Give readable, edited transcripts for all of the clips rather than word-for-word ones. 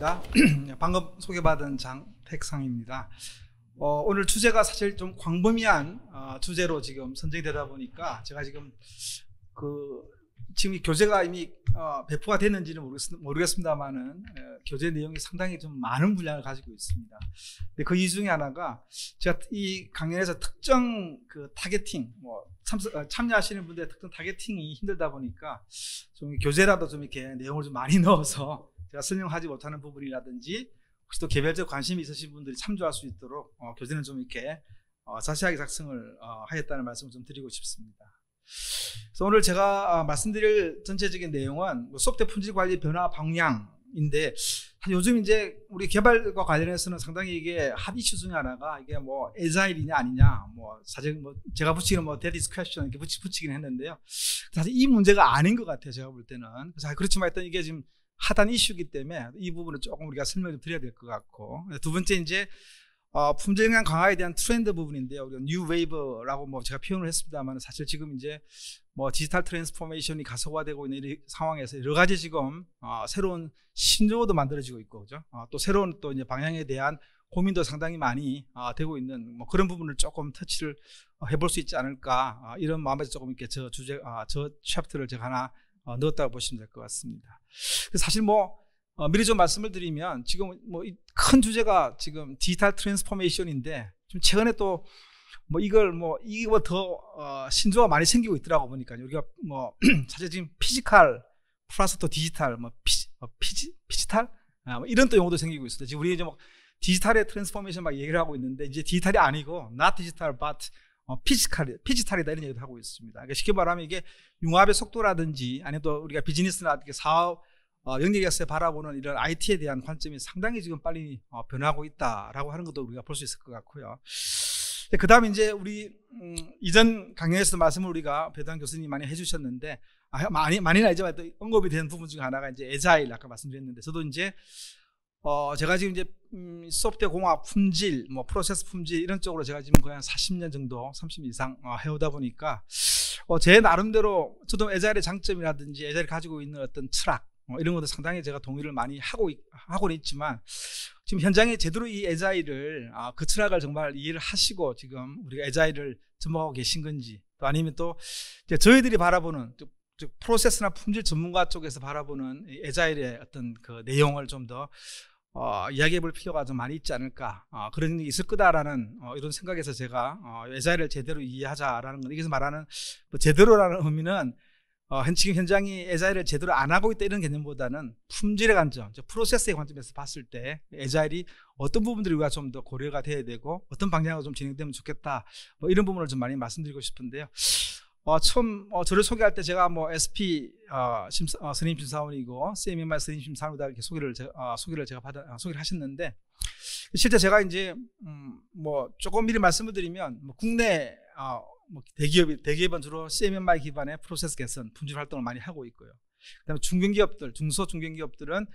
반갑습니다. 방금 소개받은 장택상입니다. 오늘 주제가 사실 좀 광범위한 주제로 지금 선정이 되다 보니까 제가 지금 지금 이 교재가 이미 배포가 됐는지는 모르겠습니다만은 교재 내용이 상당히 좀 많은 분량을 가지고 있습니다. 근데 그 이유 중에 하나가 제가 이 강연에서 특정 타겟팅, 참여하시는 분들의 특정 타겟팅이 힘들다 보니까 좀 교재라도 좀 이렇게 내용을 좀 많이 넣어서 제가 설명하지 못하는 부분이라든지 혹시 또 개별적 관심이 있으신 분들이 참조할 수 있도록 교재는 좀 이렇게 자세하게 작성을 하였다는 말씀을 좀 드리고 싶습니다. 그래서 오늘 제가 말씀드릴 전체적인 내용은 소프트웨어 품질 관리 변화 방향인데, 요즘 이제 우리 개발과 관련해서는 상당히 이게 핫 이슈 중에 하나가 이게 에자일이냐 아니냐, 사실 제가 붙이기는 that is question 이렇게 붙이긴 했는데요. 사실 이 문제가 아닌 것 같아요, 제가 볼 때는. 그래서 그렇지만 일단 이게 지금 핫한 이슈이기 때문에 이 부분을 조금 우리가 설명을 드려야 될 것 같고, 두 번째 이제 품질 영향 강화에 대한 트렌드 부분인데요. 우리가 뉴 웨이브라고 제가 표현을 했습니다만, 사실 지금 이제 디지털 트랜스포메이션이 가속화되고 있는 이 상황에서 여러 가지 지금 새로운 신조어도 만들어지고 있고, 그죠? 또 새로운 또 이제 방향에 대한 고민도 상당히 많이 되고 있는 그런 부분을 조금 터치를 해볼 수 있지 않을까, 이런 마음에서 조금 이렇게 저 챕터를 제가 하나 넣었다고 보시면 될 것 같습니다. 사실 미리 좀 말씀을 드리면 지금 이 큰 주제가 지금 디지털 트랜스포메이션인데, 좀 최근에 또 이거 더 신조어가 많이 생기고 있더라고 보니까요. 우리가 사실 지금 피지컬 플러스 또 디지털, 피지털 이런 또 용어도 생기고 있어요. 지금 우리 이제 디지털의 트랜스포메이션 막 얘기를 하고 있는데, 이제 디지털이 아니고 not digital but 피지털이다 이런 얘기도 하고 있습니다. 그러니까 쉽게 말하면 이게 융합의 속도라든지 아니면 또 우리가 비즈니스나 사업 영역에서 바라보는 이런 IT에 대한 관점이 상당히 지금 빨리 변하고 있다라고 하는 것도 우리가 볼 수 있을 것 같고요. 그 다음에 이제 우리 이전 강연에서 말씀을 우리가 배당 교수님이 많이 해주셨는데, 많이는 아니지만 또 언급이 된 부분 중에 하나가 이제 에자일 아까 말씀드렸는데, 저도 이제 제가 지금 이제 소프트웨어 공학 품질, 프로세스 품질 이런 쪽으로 제가 지금 거의 한 40년 정도, 30년 이상 해오다 보니까 제 나름대로 저도 에자일의 장점이라든지 에자일이 가지고 있는 어떤 철학 이런 것도 상당히 제가 동의를 많이 하고는 있지만, 지금 현장에 제대로 이 에자일을 그 철학을 정말 이해를 하시고 지금 우리가 에자일을 접목하고 계신 건지, 또 아니면 또 저희들이 바라보는 즉 프로세스나 품질 전문가 쪽에서 바라보는 에자일의 어떤 그 내용을 좀 더 이야기해 볼 필요가 좀 많이 있지 않을까, 그런 일이 있을 거다라는 이런 생각에서 제가 에자일을 제대로 이해하자라는 건, 여기서 말하는 제대로라는 의미는 지금 현장이 에자일을 제대로 안 하고 있다 이런 개념보다는 품질의 관점, 프로세스의 관점에서 봤을 때 에자일이 어떤 부분들이 우리가 좀 더 고려가 돼야 되고 어떤 방향으로 좀 진행되면 좋겠다, 이런 부분을 좀 많이 말씀드리고 싶은데요. 처음 저를 소개할 때 제가 SP 선임 심사원이고 CMMI 선임 심사원이다 이렇게 소개를 소개를 하셨는데, 실제 제가 이제 조금 미리 말씀을 드리면 국내 대기업은 주로 CMMI 기반의 프로세스 개선, 품질 활동을 많이 하고 있고요. 그다음에 중견기업들, 중소중견기업들은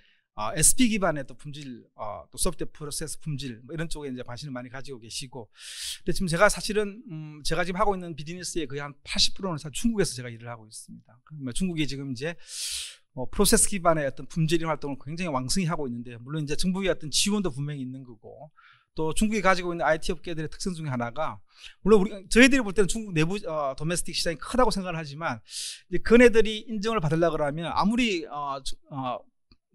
SP 기반의 또 품질, 또 소프트웨어 프로세스 품질 이런 쪽에 이제 관심을 많이 가지고 계시고, 근데 지금 제가 사실은 제가 지금 하고 있는 비즈니스의 거의 한 80%는 사실 중국에서 제가 일을 하고 있습니다. 중국이 지금 이제 프로세스 기반의 어떤 품질 활동을 굉장히 왕성히 하고 있는데, 물론 이제 정부의 어떤 지원도 분명히 있는 거고, 또 중국이 가지고 있는 IT 업계들의 특성 중에 하나가, 물론 저희들이 볼 때는 중국 내부 도메스틱 시장이 크다고 생각을 하지만, 이제 그네들이 인정을 받으려고 하면 아무리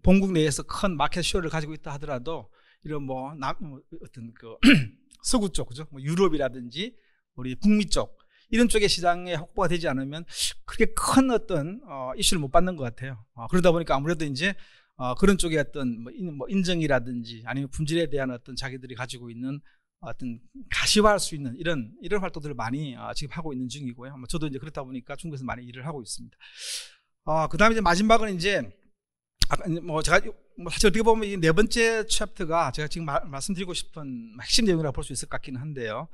본국 내에서 큰 마켓 쉐어를 가지고 있다 하더라도, 이런 어떤 서구 쪽, 그죠? 유럽이라든지 우리 북미 쪽 이런 쪽의 시장에 확보가 되지 않으면 그렇게 큰 어떤 이슈를 못 받는 것 같아요. 그러다 보니까 아무래도 이제 그런 쪽의 어떤 인정이라든지 아니면 품질에 대한 어떤 자기들이 가지고 있는 어떤 가시화할 수 있는 이런 활동들을 많이 지금 하고 있는 중이고요. 저도 이제 그렇다 보니까 중국에서 많이 일을 하고 있습니다. 그 다음에 이제 마지막은 이제 제가 사실 어떻게 보면 이 네 번째 챕터가 제가 지금 말씀드리고 싶은 핵심 내용이라고 볼 수 있을 것 같기는 한데요.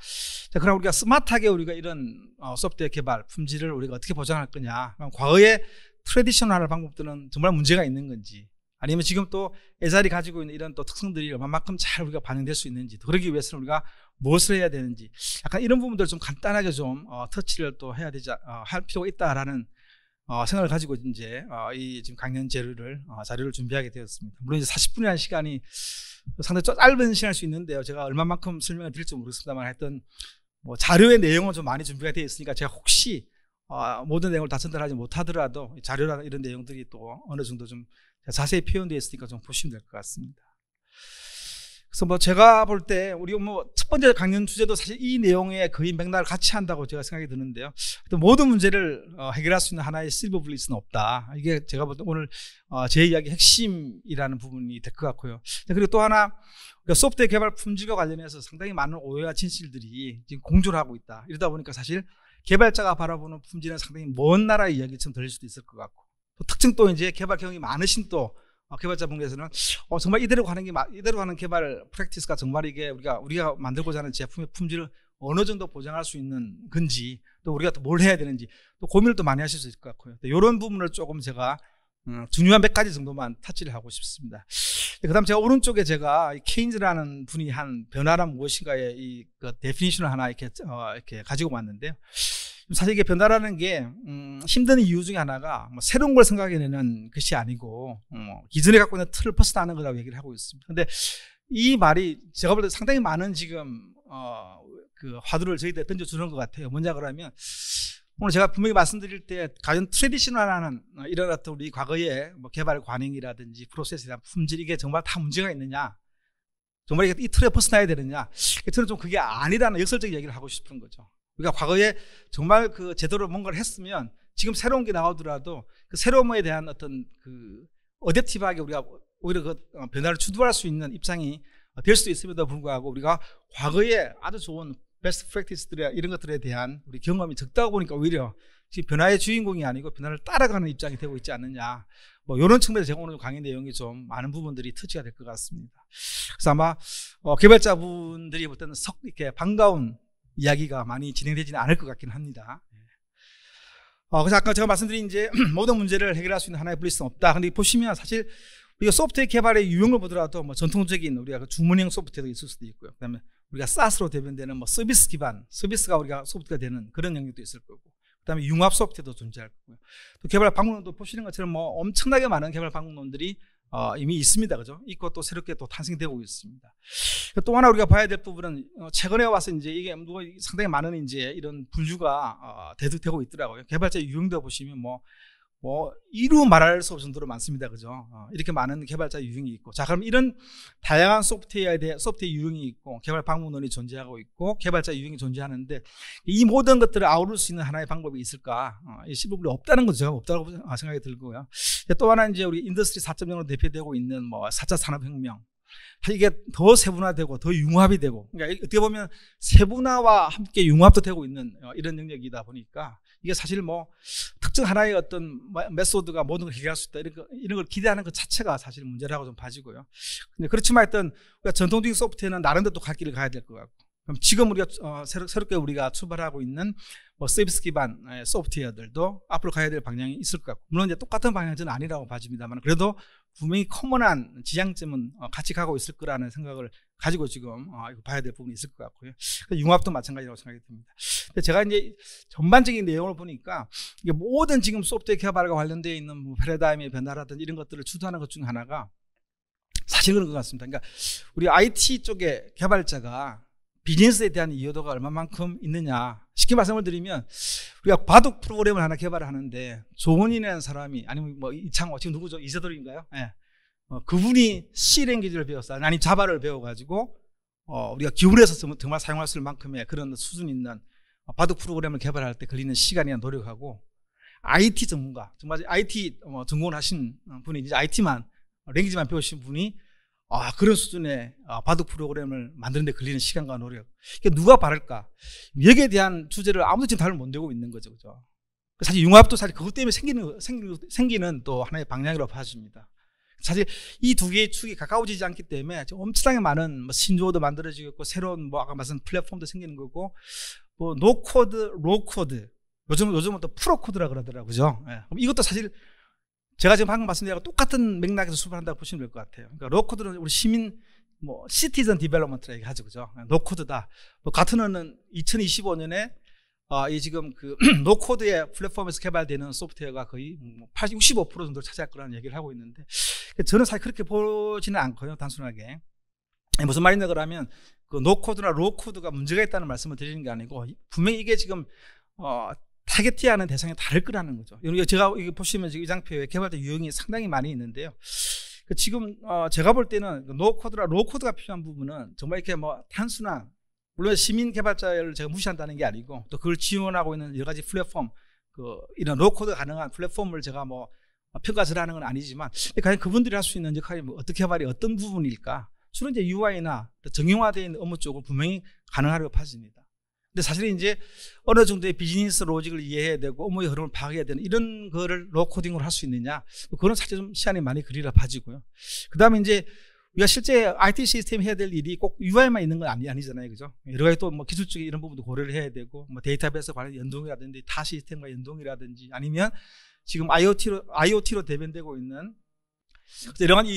자, 그럼 우리가 스마트하게 우리가 이런 소프트웨어 개발 품질을 우리가 어떻게 보장할 거냐, 과거의 트래디셔널 방법들은 정말 문제가 있는 건지, 아니면 지금 또 에자일이 가지고 있는 이런 또 특성들이 얼마만큼 잘 우리가 반영될 수 있는지, 그러기 위해서는 우리가 무엇을 해야 되는지, 약간 이런 부분들을 좀 간단하게 좀 터치를 또 해야 할 필요가 있다라는 생각을 가지고 이제 이 지금 강연 자료를 준비하게 되었습니다. 물론 이제 40분이라는 시간이 상당히 짧은 시간일 수 있는데요. 제가 얼마만큼 설명을 드릴지 모르겠습니다만 하여튼 뭐 자료의 내용은 좀 많이 준비가 되어 있으니까 제가 혹시 모든 내용을 다 전달하지 못하더라도 자료나 이런 내용들이 또 어느 정도 좀 자세히 표현되어 있으니까 좀 보시면 될 것 같습니다. 그래서 뭐 제가 볼 때 우리 뭐 첫 번째 강연 주제도 사실 이 내용의 거의 맥락을 같이 한다고 제가 생각이 드는데요. 모든 문제를 해결할 수 있는 하나의 실버 블릿은 없다. 이게 제가 볼 때 오늘 제 이야기 핵심이라는 부분이 될 것 같고요. 그리고 또 하나 소프트웨어 개발 품질과 관련해서 상당히 많은 오해와 진실들이 지금 공존을 하고 있다. 이러다 보니까 사실 개발자가 바라보는 품질은 상당히 먼 나라의 이야기처럼 들릴 수도 있을 것 같고, 또 특징 또 이제 개발 경험이 많으신 또 개발자분께서는 정말 이대로 가는 개발 프랙티스가 정말 이게 우리가 만들고자 하는 제품의 품질을 어느 정도 보장할 수 있는 건지, 또 우리가 또 뭘 해야 되는지 또 고민을 또 많이 하실 수 있을 것 같고요. 이런 부분을 조금 제가 중요한 몇 가지 정도만 터치를 하고 싶습니다. 그다음 제가 오른쪽에 제가 케인즈라는 분이 한 변화란 무엇인가의 그 데피니션을 하나 이렇게 가지고 왔는데요. 사실 이게 변화라는 게 힘든 이유 중에 하나가 뭐 새로운 걸 생각해내는 것이 아니고 기존에 갖고 있는 틀을 벗어나는 거라고 얘기를 하고 있습니다. 근데 이 말이 제가 볼 때 상당히 많은 지금 그 화두를 저희한테 던져주는 것 같아요. 뭐냐 그러면 오늘 제가 분명히 말씀드릴 때 과연 트레디셔널한 이런 어떤 우리 과거의 뭐 개발 관행이라든지 프로세스에 대한 품질, 이게 정말 다 문제가 있느냐, 정말 이 틀에 벗어나야 되느냐, 저는 좀 그게 아니라는 역설적인 얘기를 하고 싶은 거죠. 우리가 과거에 정말 그 제대로 뭔가를 했으면 지금 새로운 게 나오더라도 그 새로움에 대한 어떤 그 어댑티브하게 우리가 오히려 그 변화를 주도할 수 있는 입장이 될 수도 있음에도 불구하고 우리가 과거에 아주 좋은 베스트 프랙티스들 이런 것들에 대한 우리 경험이 적다 보니까 오히려 지금 변화의 주인공이 아니고 변화를 따라가는 입장이 되고 있지 않느냐, 뭐 이런 측면에서 제가 오늘 강의 내용이 좀 많은 부분들이 터치가 될 것 같습니다. 그래서 아마 개발자분들이 볼 때는 이렇게 반가운 이야기가 많이 진행되지는 않을 것 같긴 합니다. 그래서 아까 제가 말씀드린 이제 모든 문제를 해결할 수 있는 하나의 블리스는 없다. 근데 보시면 사실 우리가 소프트웨어 개발의 유형을 보더라도 뭐 전통적인 우리가 그 주문형 소프트웨어도 있을 수도 있고요. 그다음에 우리가 SaaS로 대변되는 뭐 서비스 기반, 서비스가 우리가 소프트가 되는 그런 영역도 있을 거고, 그다음에 융합 소프트웨어도 존재할 거고요. 또 개발 방법론도 보시는 것처럼 뭐 엄청나게 많은 개발 방법론들이 이미 있습니다. 그죠? 있고 또 새롭게 또 탄생되고 있습니다. 또 하나 우리가 봐야 될 부분은 최근에 와서 이제 이게 상당히 많은 이제 이런 분류가 되고 있더라고요. 개발자 유형도 보시면 뭐 이루 말할 수 없을 정도로 많습니다. 그죠? 이렇게 많은 개발자 유형이 있고, 자, 그럼 이런 다양한 소프트웨어 유형이 있고, 개발 방법론이 존재하고 있고, 개발자 유형이 존재하는데, 이 모든 것들을 아우를 수 있는 하나의 방법이 있을까? 이 실버블이 없다는 거죠. 제가 없다고 생각이 들고요. 또 하나 이제 우리 인더스트리 4.0으로 대표되고 있는 뭐 4차 산업혁명. 이게 더 세분화되고 더 융합이 되고, 그러니까 어떻게 보면 세분화와 함께 융합도 되고 있는 이런 영역이다 보니까 이게 사실 뭐 특정 하나의 어떤 메소드가 모든 걸 해결할 수 있다 이런 걸 기대하는 것 자체가 사실 문제라고 좀 봐지고요. 근데 그렇지만 하여튼 우리가 전통적인 소프트웨어는 나름대로 또 갈 길을 가야 될 것 같고, 그럼 지금 우리가 새롭게 우리가 출발하고 있는 뭐 서비스 기반 소프트웨어들도 앞으로 가야 될 방향이 있을 것 같고, 물론 이제 똑같은 방향은 저는 아니라고 봐집니다만 그래도 분명히 커먼한 지향점은 같이 가고 있을 거라는 생각을 가지고 지금 이거 봐야 될 부분이 있을 것 같고요. 융합도 마찬가지라고 생각이 듭니다. 근데 제가 이제 전반적인 내용을 보니까 이게 모든 지금 소프트웨어 개발과 관련되어 있는 뭐 패러다임의 변화라든지 이런 것들을 주도하는 것 중 하나가 사실 그런 것 같습니다. 그러니까 우리 IT 쪽의 개발자가 비즈니스에 대한 이해도가 얼마만큼 있느냐. 쉽게 말씀을 드리면 우리가 바둑 프로그램을 하나 개발을 하는데 조원이라는 사람이, 아니면 뭐 이창호, 지금 누구죠? 이세돌인가요? 예. 그분이 C 랭귀지를 배웠어요. 아니면 자바를 배워가지고 우리가 기울여서 정말 사용할 수 있을 만큼의 그런 수준 있는 바둑 프로그램을 개발할 때 걸리는 시간이나 노력하고, IT 전문가, 정말 IT 전공을 하신 분이 이제 IT만 랭귀지만 배우신 분이 그런 수준의 바둑 프로그램을 만드는데 걸리는 시간과 노력, 이게 누가 바를까? 여기에 대한 주제를 아무도 지금 답을 못 내고 있는 거죠, 그죠? 사실 융합도 사실 그것 때문에 생기는 또 하나의 방향이라고 봐집니다. 사실 이 두 개의 축이 가까워지지 않기 때문에 엄청나게 많은 뭐 신조어도 만들어지고 있고, 새로운 뭐 아까 말씀 플랫폼도 생기는 거고, 뭐 노코드, 로코드, 요즘은 또 프로코드라 그러더라고요, 그죠? 예. 그럼 이것도 사실 제가 지금 방금 말씀드린 똑같은 맥락에서 수반한다고 보시면 될 것 같아요. 그러니까 로코드는 우리 시민, 뭐 시티즌 디벨롭먼트라 얘기하죠, 그죠? 노코드다. 뭐 가트너는 2025년에 이 지금 그 노코드의 플랫폼에서 개발되는 소프트웨어가 거의 65% 정도 차지할 거라는 얘기를 하고 있는데, 저는 사실 그렇게 보지는 않고요. 단순하게 무슨 말이냐 그러면 그 노코드나 로코드가 문제가 있다는 말씀을 드리는 게 아니고, 분명히 이게 지금 타겟팅하는 대상이 다를 거라는 거죠. 제가 이거 보시면 지금 이 장표에 개발자 유형이 상당히 많이 있는데요. 지금 제가 볼 때는 노코드나 로코드가 필요한 부분은 정말 이렇게 뭐 단순한, 물론 시민 개발자를 제가 무시한다는 게 아니고, 또 그걸 지원하고 있는 여러 가지 플랫폼, 이런 로코드 가능한 플랫폼을 제가 뭐 평가절하는 건 아니지만, 과연 그분들이 할 수 있는 역할이 뭐 어떻게 개발이 어떤 부분일까? 주로 이제 UI나 정형화되어 있는 업무 쪽은 분명히 가능하다고 봐집니다. 근데 사실은 이제 어느 정도의 비즈니스 로직을 이해해야 되고 업무의 흐름을 파악해야 되는 이런 거를 로코딩으로 할 수 있느냐, 그거는 사실 좀 시간이 많이 걸리라 봐지고요. 그 다음에 이제 우리가 실제 IT 시스템 해야 될 일이 꼭 UI만 있는 건 아니잖아요, 그죠? 여러 가지 또 뭐 기술적인 이런 부분도 고려를 해야 되고, 뭐 데이터베이스 관련 연동이라든지 타 시스템과 연동이라든지, 아니면 지금 IoT로 대변되고 있는 이런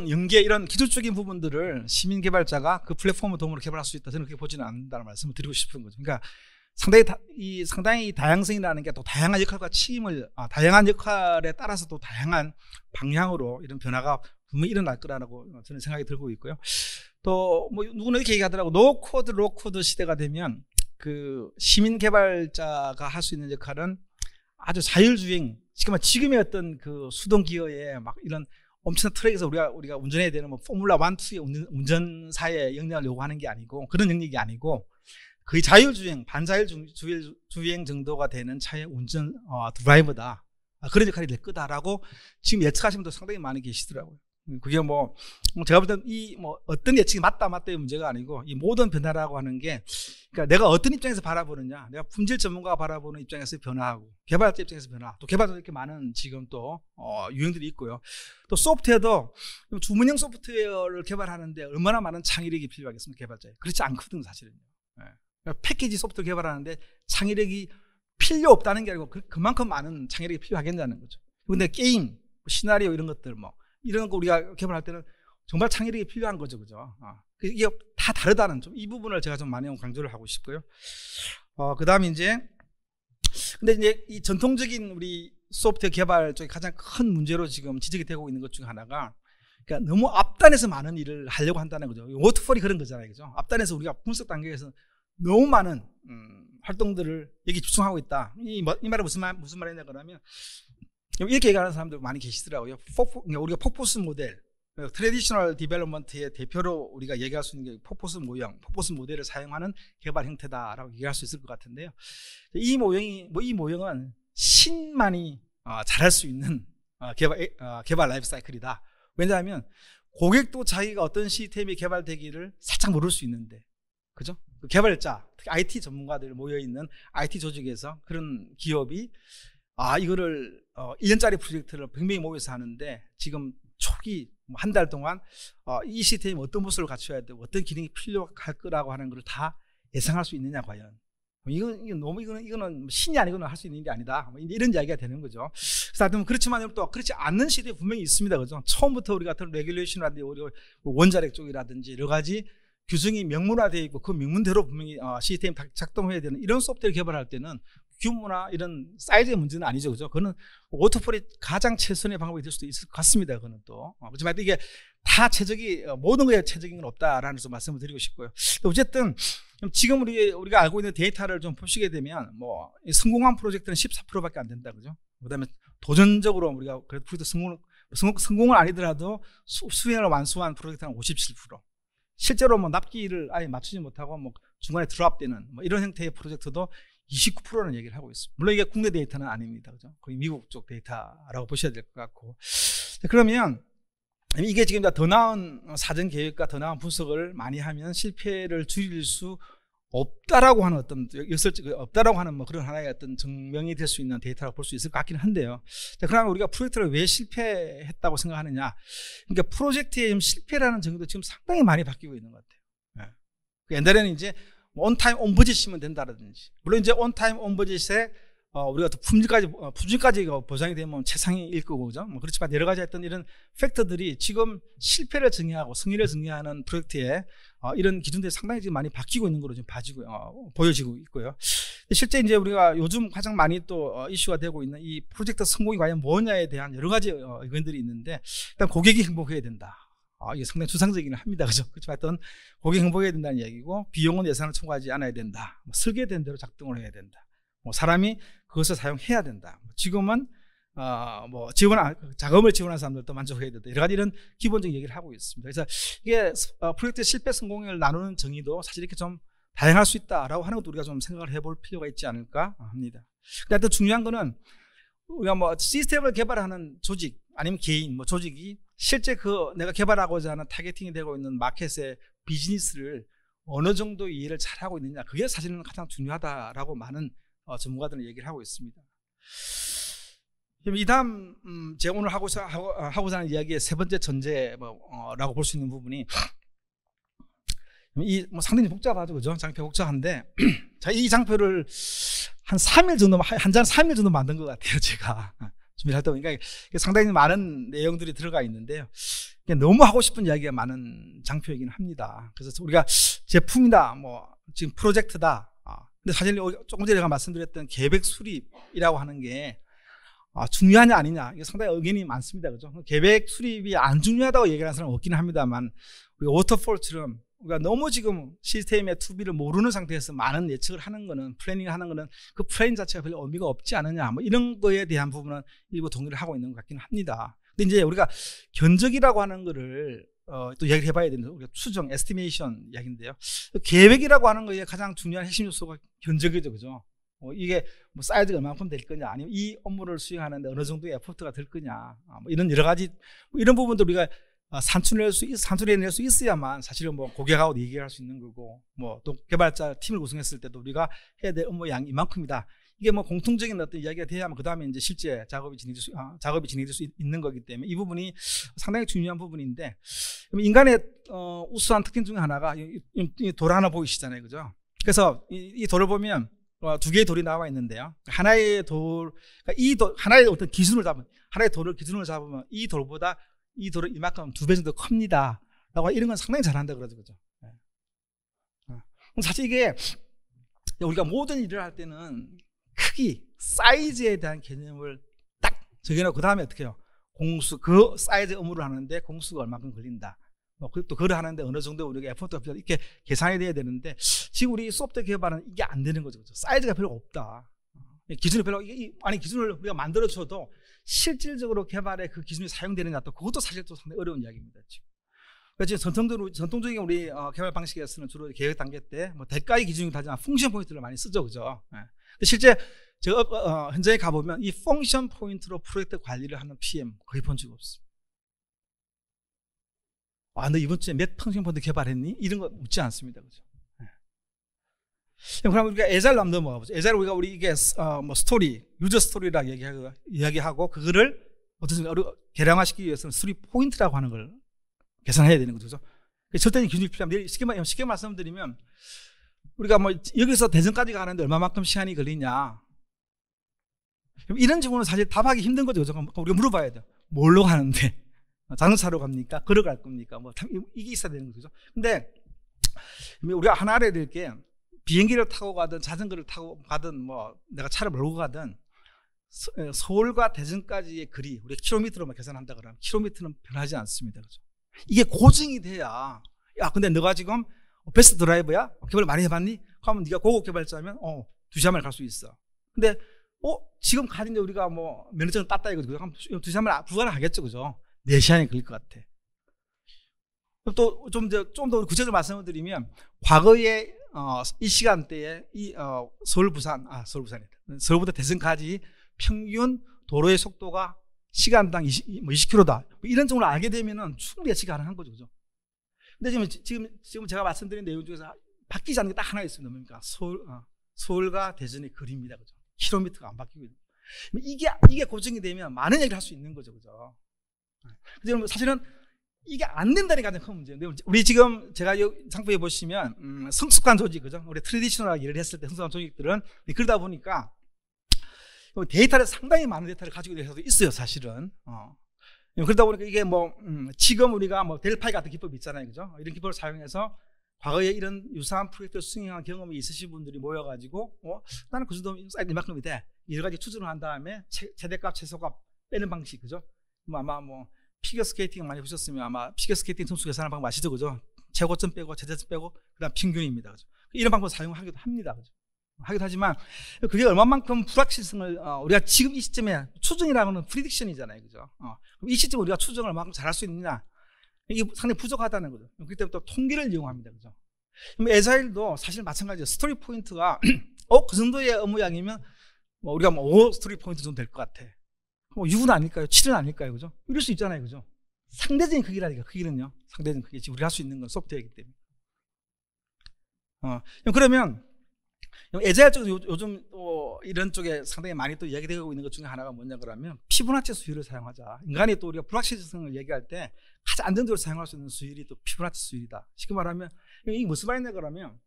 연계 이런 기술적인 부분들을 시민 개발자가 그 플랫폼을 도움으로 개발할 수 있다, 저는 그렇게 보지는 않는다는 말씀을 드리고 싶은 거죠. 그러니까 상당히 다양성이라는 게 또 다양한 역할과 다양한 역할에 따라서 또 다양한 방향으로 이런 변화가 분명히 일어날 거라고 저는 생각이 들고 있고요. 또 뭐 누구는 이렇게 얘기하더라고. 노코드 로코드 시대가 되면 그 시민 개발자가 할 수 있는 역할은 아주 자율주행, 지금의 어떤 그 수동 기어에 막 이런 엄청난 트랙에서 우리가 운전해야 되는 뭐 포뮬라 1, 2의 운전사의 역량을 요구하는 게 아니고, 그런 영역이 아니고 거의 자율주행, 반자율주행 정도가 되는 차의 운전 드라이버다, 그런 역할이 될 거다라고 지금 예측하시는 분도 상당히 많이 계시더라고요. 그게 뭐 제가 볼 때는 뭐 어떤 예측이 맞다의 문제가 아니고, 이 모든 변화라고 하는 게, 그러니까 내가 어떤 입장에서 바라보느냐, 내가 품질 전문가가 바라보는 입장에서 변화하고, 개발자 입장에서 변화, 또 개발자 이렇게 많은 지금 또 유형들이 있고요. 또 소프트웨어도 주문형 소프트웨어를 개발하는데 얼마나 많은 창의력이 필요하겠습니까, 개발자에? 그렇지 않거든요, 사실은요. 그러니까 패키지 소프트웨어 개발하는데 창의력이 필요 없다는 게 아니고 그만큼 많은 창의력이 필요하겠냐는 거죠. 근데 게임, 시나리오 이런 것들 이런 거 우리가 개발할 때는 정말 창의력이 필요한 거죠, 그죠? 이게 다 다르다는 이 부분을 제가 좀 많이 강조를 하고 싶고요. 그 다음에 근데 이제 이 전통적인 우리 소프트웨어 개발 쪽에 가장 큰 문제로 지금 지적이 되고 있는 것 중에 하나가, 그러니까 너무 앞단에서 많은 일을 하려고 한다는 거죠. 워터폴이 그런 거잖아요, 그죠? 앞단에서 우리가 분석 단계에서 너무 많은 활동들을 여기 집중하고 있다. 이 말은 무슨 말이냐 그러면, 이렇게 얘기하는 사람들 많이 계시더라고요. 우리가 포포스 모델, 트래디셔널 디벨롭먼트의 대표로 우리가 얘기할 수 있는 게 포포스 모델을 사용하는 개발 형태다라고 얘기할 수 있을 것 같은데요. 이 모형은 신만이 잘할 수 있는 개발 라이프 사이클이다. 왜냐하면 고객도 자기가 어떤 시스템이 개발되기를 살짝 모를 수 있는데, 그죠? 개발자, 특히 IT 전문가들 모여있는 IT 조직에서 그런 기업이 이거를 1년짜리 프로젝트를 100명이 모여서 하는데, 지금 초기 한 달 동안 이 시스템이 어떤 모습을 갖춰야 되고 어떤 기능이 필요할 거라고 하는 걸 다 예상할 수 있느냐, 과연. 이거는 신이 아니고는 할 수 있는 게 아니다, 이런 이야기가 되는 거죠. 그래서 그렇지만 또 그렇지 않는 시대에 분명히 있습니다, 그죠? 처음부터 우리 같은 레귤레이션이라든지 원자력 쪽이라든지 여러 가지 규정이 명문화되어 있고 그 명문대로 분명히 시스템이 작동해야 되는 이런 소프트웨어 개발할 때는 규모나 이런 사이즈의 문제는 아니죠, 그죠? 그거는 워터폴이 가장 최선의 방법이 될 수도 있을 것 같습니다. 그거는 또 그렇지만 이게 다 모든 거에 최적인 건 없다라는 좀 말씀을 드리고 싶고요. 어쨌든 지금 우리가 알고 있는 데이터를 좀 보시게 되면 성공한 프로젝트는 14%밖에 안 된다, 그죠? 그다음에 도전적으로 우리가 그래도 프로젝트 성공은 아니더라도 수행을 완수한 프로젝트는 57%. 실제로 납기를 아예 맞추지 못하고 중간에 드롭되는 이런 형태의 프로젝트도 29%는 얘기를 하고 있습니다. 물론 이게 국내 데이터는 아닙니다, 그죠? 거의 미국 쪽 데이터라고 보셔야 될 것 같고. 그러면 이게 지금 더 나은 사전 계획과 더 나은 분석을 많이 하면 실패를 줄일 수 없다라고 하는 없다라고 하는 그런 하나의 어떤 증명이 될 수 있는 데이터라고 볼 수 있을 것 같긴 한데요. 그러면 우리가 프로젝트를 왜 실패했다고 생각하느냐? 그러니까 프로젝트의 실패라는 정의도 지금 상당히 많이 바뀌고 있는 것 같아요. 옛날에는 이제 온타임 온버짓이면 된다라든지, 물론 이제 온타임 온버짓에 우리가 또 품질까지 보장이 되면 최상일 거고, 그죠? 뭐 그렇지만 여러 가지 했던 이런 팩터들이 지금 실패를 정의하고 승리를 정의하는 프로젝트에 이런 기준들이 상당히 지금 많이 바뀌고 있는 걸로 지금 보여지고 있고요. 실제 이제 우리가 요즘 가장 많이 또 이슈가 되고 있는 이 프로젝트 성공이 과연 뭐냐에 대한 여러 가지 의견들이 있는데, 일단 고객이 행복해야 된다. 이게 상당히 추상적이긴 합니다. 그죠? 그렇지만 하여튼 고객이 행복해야 된다는 얘기고, 비용은 예산을 초과하지 않아야 된다. 설계된 대로 작동을 해야 된다. 사람이 그것을 사용해야 된다. 지금은 자금을 지원하는 사람들도 만족해야 된다. 여러 가지 이런 기본적인 얘기를 하고 있습니다. 그래서 이게 프로젝트 실패 성공을 나누는 정의도 사실 이렇게 좀 다양할 수 있다라고 하는 것도 우리가 좀 생각을 해볼 필요가 있지 않을까 합니다. 근데 또 중요한 거는 우리가 시스템을 개발하는 조직 아니면 개인 조직이 실제 내가 개발하고자 하는 타겟팅이 되고 있는 마켓의 비즈니스를 어느 정도 이해를 잘하고 있느냐, 그게 사실은 가장 중요하다라고 많은 전문가들은 얘기를 하고 있습니다. 이 다음 제가 오늘 하고자 하는 이야기의 세 번째 전제라고 볼 수 있는 부분이, 상당히 복잡하죠, 그죠? 장표 복잡한데 이 장표를 한 3일 정도, 한 장 3일 정도 만든 것 같아요, 제가 준비를 할 때 보니까. 상당히 많은 내용들이 들어가 있는데요. 너무 하고 싶은 이야기가 많은 장표이긴 합니다. 그래서 우리가 제품이다, 지금 프로젝트다. 근데 사실 조금 전에 제가 말씀드렸던 계획 수립이라고 하는 게 중요하냐 아니냐, 이게 상당히 의견이 많습니다. 그죠? 계획 수립이 안 중요하다고 얘기하는 사람은 없기는 합니다만, 우리가 워터폴처럼 우리가 너무 지금 시스템의 투비를 모르는 상태에서 많은 예측을 하는 거는, 플래닝을 하는 거는 그 플래닝 자체가 별로 의미가 없지 않느냐, 이런 거에 대한 부분은 일부 동의를 하고 있는 것 같긴 합니다. 근데 이제 우리가 견적이라고 하는 거를 또 이야기를 해봐야 되는데, 우리가 추정, 에스티메이션 이야기인데요. 계획이라고 하는 거에 가장 중요한 핵심 요소가 견적이죠, 그죠? 이게 사이즈가 얼마큼 될 거냐, 아니면 이 업무를 수행하는데 어느 정도의 에포트가 될 거냐, 이런 여러 가지 이런 부분도 우리가 산출해낼 수 있어야만 사실은 고객하고 얘기할 수 있는 거고, 또 개발자 팀을 구성했을 때도 우리가 해야 될 업무 양이 이만큼이다. 이게 공통적인 어떤 이야기가 돼야만 그 다음에 이제 실제 작업이 진행될 수 있는 거기 때문에 이 부분이 상당히 중요한 부분인데, 인간의 우수한 특징 중에 하나가 이 돌 하나 보이시잖아요, 그죠? 그래서 이 돌을 보면 두 개의 돌이 나와 있는데요. 하나의 하나의 어떤 기준을 잡으면, 하나의 돌을 기준으로 잡으면 이 돌보다 이 돌은 이만큼 2배 정도 큽니다. 라고 이런 건 상당히 잘한다 그러죠, 그죠? 사실 이게 우리가 모든 일을 할 때는 크기, 사이즈에 대한 개념을 딱 정해놓고 그 다음에 어떻게 해요? 공수, 그 사이즈 업무를 하는데 공수가 얼마큼 걸린다. 또 그걸 하는데 어느 정도 우리가 에포트가 필요하다. 이렇게 계산이 돼야 되는데, 지금 우리 소프트웨어 개발은 이게 안 되는 거죠, 그죠? 사이즈가 별로 없다. 기준이 기준을 우리가 만들어줘도 실질적으로 개발에 그 기준이 사용되느냐, 또 그것도 사실 또 상당히 어려운 이야기입니다, 지금. 그래서 전통적인 우리 개발 방식에서는 주로 계획 단계 때 대가의 기준이긴 하지만 펑션 포인트를 많이 쓰죠, 그죠? 근데 실제 제가 현장에 가보면 이 펑션 포인트로 프로젝트 관리를 하는 PM 거의 본 적이 없습니다. 너 이번 주에 몇 펑션 포인트 개발했니? 이런 거 묻지 않습니다, 그죠? 그럼 우리가 에자일로 한번 넘어가보죠. 에자일 우리 이게 스토리, 유저 스토리라고 이야기하고 그거를 어떤 식으로 개량화시키기 위해서는 3포인트라고 하는 걸 계산해야 되는 거죠. 절대적인 기준이 필요합니다. 쉽게 말씀드리면, 우리가 여기서 대전까지 가는데 얼마만큼 시간이 걸리냐, 이런 질문은 사실 답하기 힘든 거죠. 우리가 물어봐야 돼요. 뭘로 가는데? 자동차로 갑니까? 걸어갈 겁니까? 이게 있어야 되는 거죠. 근데 우리가 하나 알아야 될 게, 비행기를 타고 가든 자전거를 타고 가든 내가 차를 몰고 가든 서울과 대전까지의 거리, 우리가 킬로미터로만 계산한다 그러면 킬로미터는 변하지 않습니다, 그죠? 이게 고증이 돼야, 근데 너가 지금 베스트 드라이버야? 개발 많이 해봤니? 그러면 네가 고급 개발자면 2시간 만에 갈 수 있어. 근데 지금 가는데 우리가 면허증을 땄다 이거죠. 그럼 2시간 만에 불가능하겠죠, 그죠? 4시간이 걸릴 것 같아. 또 좀 더 구체적으로 말씀을 드리면, 과거에 이 시간대에 서울부터 대전까지 평균 도로의 속도가 시간당 20km다. 이런 정도를 알게 되면은 충분히 예측이 가능한 거죠, 그죠? 근데 지금 제가 말씀드린 내용 중에서 바뀌지 않는 게 딱 하나 있습니다. 뭡니까? 서울과 대전의 거리입니다, 그죠? 킬로미터가 안 바뀌고 있는. 이게 고정이 되면 많은 얘기를 할 수 있는 거죠, 그죠? 그래서 사실은 이게 안 된다는 게 가장 큰 문제예요. 우리 지금 제가 이 상표에 보시면 성숙한 조직, 그죠? 우리 트레디셔널하게 일을 했을 때 성숙한 조직들은 그러다 보니까 데이터를 상당히 많은 데이터를 가지고 있는 회사도 있어요, 사실은. 그러다 보니까 이게 뭐 지금 우리가 뭐 델파이 같은 기법이 있잖아요, 그죠? 이런 기법을 사용해서 과거에 이런 유사한 프로젝트를 수행한 경험이 있으신 분들이 모여가지고 나는 그 정도 사이즈 이만큼이 돼. 여러 가지 추정을 한 다음에 최대값, 최소값 빼는 방식, 그죠? 아마 뭐 피겨 스케이팅 많이 보셨으면 아마 피겨 스케이팅 점수 계산하는 방법 아시죠, 그죠? 최고점 빼고 최저점 빼고 그다음 평균입니다, 그죠? 이런 방법 사용하기도 합니다, 그죠? 하기도 하지만 그게 얼마만큼 불확실성을 우리가 지금 이 시점에 추정이라는 건 프리딕션이잖아요, 그죠? 그럼 이 시점에 우리가 추정을 얼마만큼 잘할 수 있느냐? 이게 상당히 부족하다는 거죠. 그렇기 때문에 또 통계를 이용합니다, 그죠? 그럼 에자일도 사실 마찬가지예요. 스토리 포인트가 그 정도의 업무량이면 뭐 우리가 뭐 5 스토리 포인트 정도 될 것 같아. 뭐 6은 아닐까요? 7은 아닐까요, 그죠? 이럴 수 있잖아요, 그죠? 상대적인 크기라니까. 크기는요, 상대적인 크기. 지금 우리가 할 수 있는 건 소프트웨어이기 때문에. 그러면 에자일 쪽은 요즘 이런 쪽에 상당히 많이 또 이야기되고 있는 것 중에 하나가 뭐냐 그러면 피보나치 수율을 사용하자. 인간이 또 우리가 불확실성을 얘기할 때 가장 안정적으로 사용할 수 있는 수율이 또 피보나치 수율이다. 쉽게 말하면 이게 무슨 말이냐 그러면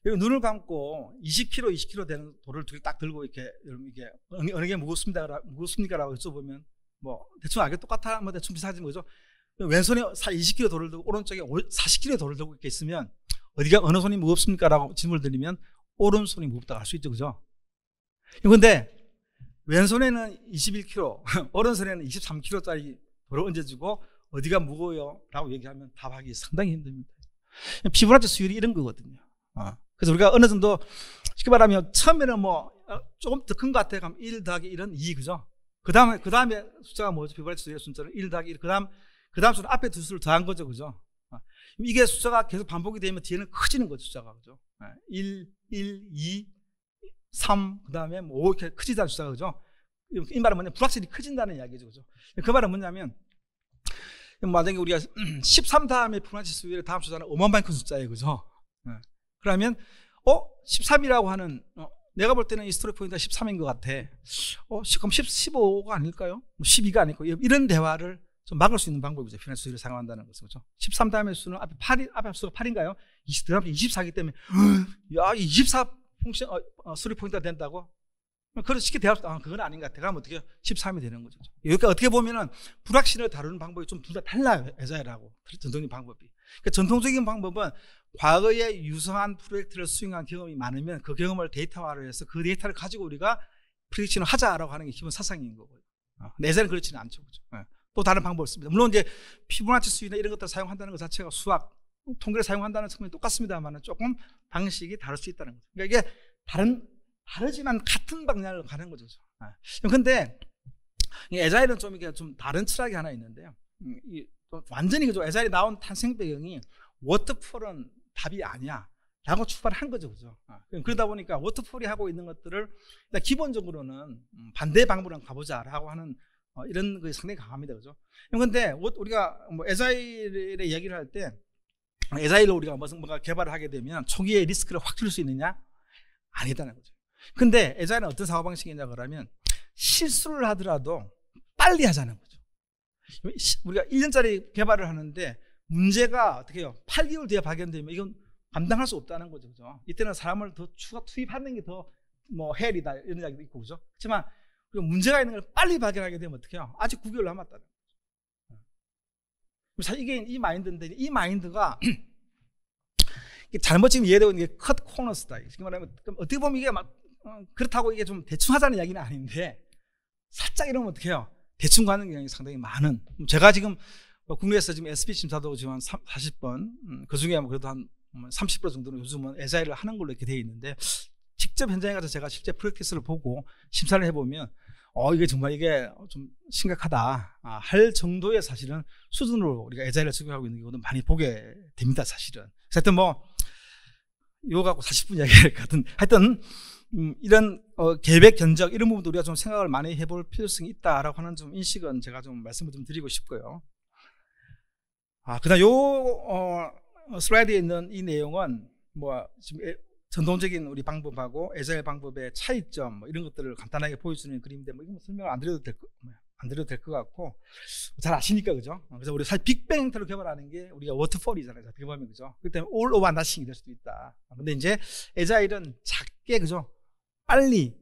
여기 눈을 감고 20kg, 20kg 되는 돌을 딱 들고 이렇게 어느 게 무겁습니까라고 여쭤보면 뭐 대충 알게 똑같아, 뭐 대충 비슷하지 뭐죠. 왼손에 20kg 돌을 들고 오른쪽에 40kg 돌을 들고 이렇게 있으면 어느 손이 무겁습니까라고 질문을 드리면 오른손이 무겁다고 할 수 있죠, 그죠? 그런데 왼손에는 21kg, 오른손에는 23kg짜리 돌을 얹어주고 어디가 무거워요? 라고 얘기하면 답하기 상당히 힘듭니다. 피보나치 수율이 이런 거거든요. 그래서 우리가 어느 정도 쉽게 말하면 처음에는 뭐 조금 더 큰 것 같아. 그럼 1 더하기 1은 2, 그죠? 그 다음에 숫자가 뭐죠? 피보나치 수율의 숫자는 1 더하기 1. 그 다음 수는 앞에 두 수를 더한 거죠, 그죠? 이게 숫자가 계속 반복이 되면 뒤에는 커지는 거죠, 숫자가, 그죠? 1, 2, 3, 그 다음에 뭐 5 이렇게 커지다는 숫자가, 그죠? 이 말은 뭐냐, 불확실히 커진다는 이야기죠, 그죠? 그 말은 뭐냐면, 만약에 우리가 13 다음에 피보나치 수율의 다음 숫자는 어마어마한 큰 숫자예요, 그죠? 그러면 13이라고 하는 내가 볼 때는 이 스토리 포인트가 13인 것 같아. 그럼 15가 아닐까요? 12가 아닐까요? 이런 대화를 좀 막을 수 있는 방법이죠. 피보나치 수율을 사용한다는 것은, 그렇죠? 13 다음에 수는 앞에 수가 8인가요? 24이기 때문에 야, 24 펑션 스토리 포인트가 된다고? 그래서 쉽게 대할 수 그건 아닌 것 같아. 그러면 어떻게 13이 되는 거죠. 여기까 어떻게 보면은 불확실을 다루는 방법이 좀 둘 다 달라요. 에자일하고 전통적인 방법이. 그러니까 전통적인 방법은 과거에 유사한 프로젝트를 수행한 경험이 많으면 그 경험을 데이터화를 해서 그 데이터를 가지고 우리가 프리딕션을 하자라고 하는 게 기본 사상인 거고요. 에자일은 그렇지는 않죠, 그렇죠? 또 다른 방법을 씁니다. 물론 이제 피보나치 수율이나 이런 것들을 사용한다는 것 자체가 수학, 통계를 사용한다는 측면이 똑같습니다만 조금 방식이 다를 수 있다는 거죠. 그러니까 이게 다르지만 같은 방향을 가는 거죠. 그런데 에자일은 좀 이게 좀 다른 철학이 하나 있는데요. 완전히 그죠. 에자일이 나온 탄생 배경이 워터폴은 답이 아니야 라고 출발한 거죠, 그죠? 그러다 보니까 워터폴이 하고 있는 것들을 일단 기본적으로는 반대 방법으로 가보자라고 하는 이런 것이 상당히 강합니다, 그죠? 그런데 우리가 뭐 에자일의 얘기를 할 때 에자일로 우리가 뭔가 개발을 하게 되면 초기에 리스크를 확 줄일 수 있느냐? 아니다는 거죠. 근데 에자일은 어떤 사고방식이냐 그러면 실수를 하더라도 빨리 하자는 거죠. 우리가 1년짜리 개발을 하는데 문제가 어떻게 해요? 8개월 뒤에 발견되면 이건 감당할 수 없다는 거죠, 그죠? 이때는 사람을 더 추가 투입하는 게 더 뭐 헬이다 이런 이야기도 있고, 그죠? 그렇지만 문제가 있는 걸 빨리 발견하게 되면 어떻게 해요? 아직 9개월 남았다는 거죠. 사실 이게 이 마인드인데 이 마인드가 잘못 지금 이해되고 있는 게 컷 코너스다. 지금 말하면 어떻게 보면 이게 막 그렇다고 이게 좀 대충 하자는 이야기는 아닌데 살짝 이러면 어떻게 해요? 대충 가는 경향이 상당히 많은. 제가 지금 국내에서 지금 SP 심사도 지금 한 40번, 그 중에 그래도 한 30% 정도는 요즘은 에자일을 하는 걸로 이렇게 되어 있는데 직접 현장에 가서 제가 실제 프랙티스를 보고 심사를 해보면 이게 정말 이게 좀 심각하다 할 정도의 사실은 수준으로 우리가 에자일을 적용하고 있는 경우도 많이 보게 됩니다, 사실은. 하여튼 뭐 이거 갖고 40분 이야기할 것 같은 하여튼 이런 계획 견적 이런 부분도 우리가 좀 생각을 많이 해볼 필요성이 있다라고 하는 좀 인식은 제가 좀 말씀을 좀 드리고 싶고요. 그다음 슬라이드에 있는 이 내용은 뭐 지금 전통적인 우리 방법하고 에자일 방법의 차이점 뭐 이런 것들을 간단하게 보여주는 그림인데 뭐 이거 설명을 안 드려도 될 것 같고 잘 아시니까, 그죠? 그래서 우리 사실 빅뱅 형태로 개발하는 게 우리가 워터폴이잖아요. 어떻게 보면, 그죠? 그렇기 때문에 all over nothing이 될 수도 있다. 근데 이제 에자일은 작게, 그죠? 빨리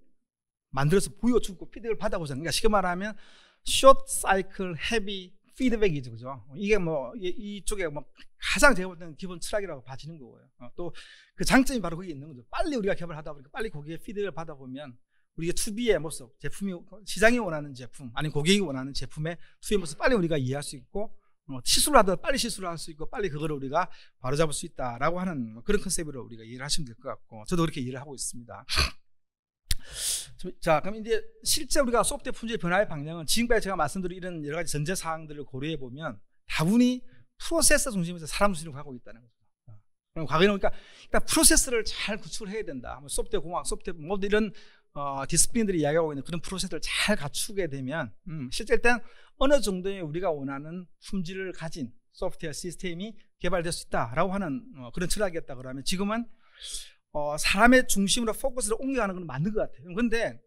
만들어서 보여주고 피드백을 받아보잖아요. 그러니까 쉽게 말하면 short cycle heavy 피드백이죠, 그죠? 이게 뭐 이쪽에 뭐 가장 제가 볼 때는 기본 철학이라고 봐지는 거고요. 또 그 장점이 바로 거기 있는 거죠. 빨리 우리가 개발하다 보니까 빨리 고객의 피드백을 받아보면 우리가 투비의 모습, 제품이 시장이 원하는 제품, 아니 고객이 원하는 제품의 투비의 모습 빨리 우리가 이해할 수 있고, 실수를 하더라도 빨리 실수를 할 수 있고, 빨리 그거를 우리가 바로잡을 수 있다라고 하는 그런 컨셉으로 우리가 이해를 하시면 될 것 같고, 저도 그렇게 이해를 하고 있습니다. 자, 그럼 이제 실제 우리가 소프트웨어 품질 변화의 방향은 지금까지 제가 말씀드린 이런 여러 가지 전제 사항들을 고려해 보면 다분히 프로세서 중심에서 사람 중심으로 가고 있다는 거죠. 그럼 과거에는 그러니까 일단 프로세스를 잘 구축을 해야 된다. 소프트웨어 공학, 소프트웨어 뭐 이런 디스플린들이 이야기하고 있는 그런 프로세스를 잘 갖추게 되면 실제 일단 어느 정도의 우리가 원하는 품질을 가진 소프트웨어 시스템이 개발될 수 있다라고 하는 그런 철학이었다 그러면 지금은 사람의 중심으로 포커스를 옮겨가는 건 맞는 것 같아요. 그런데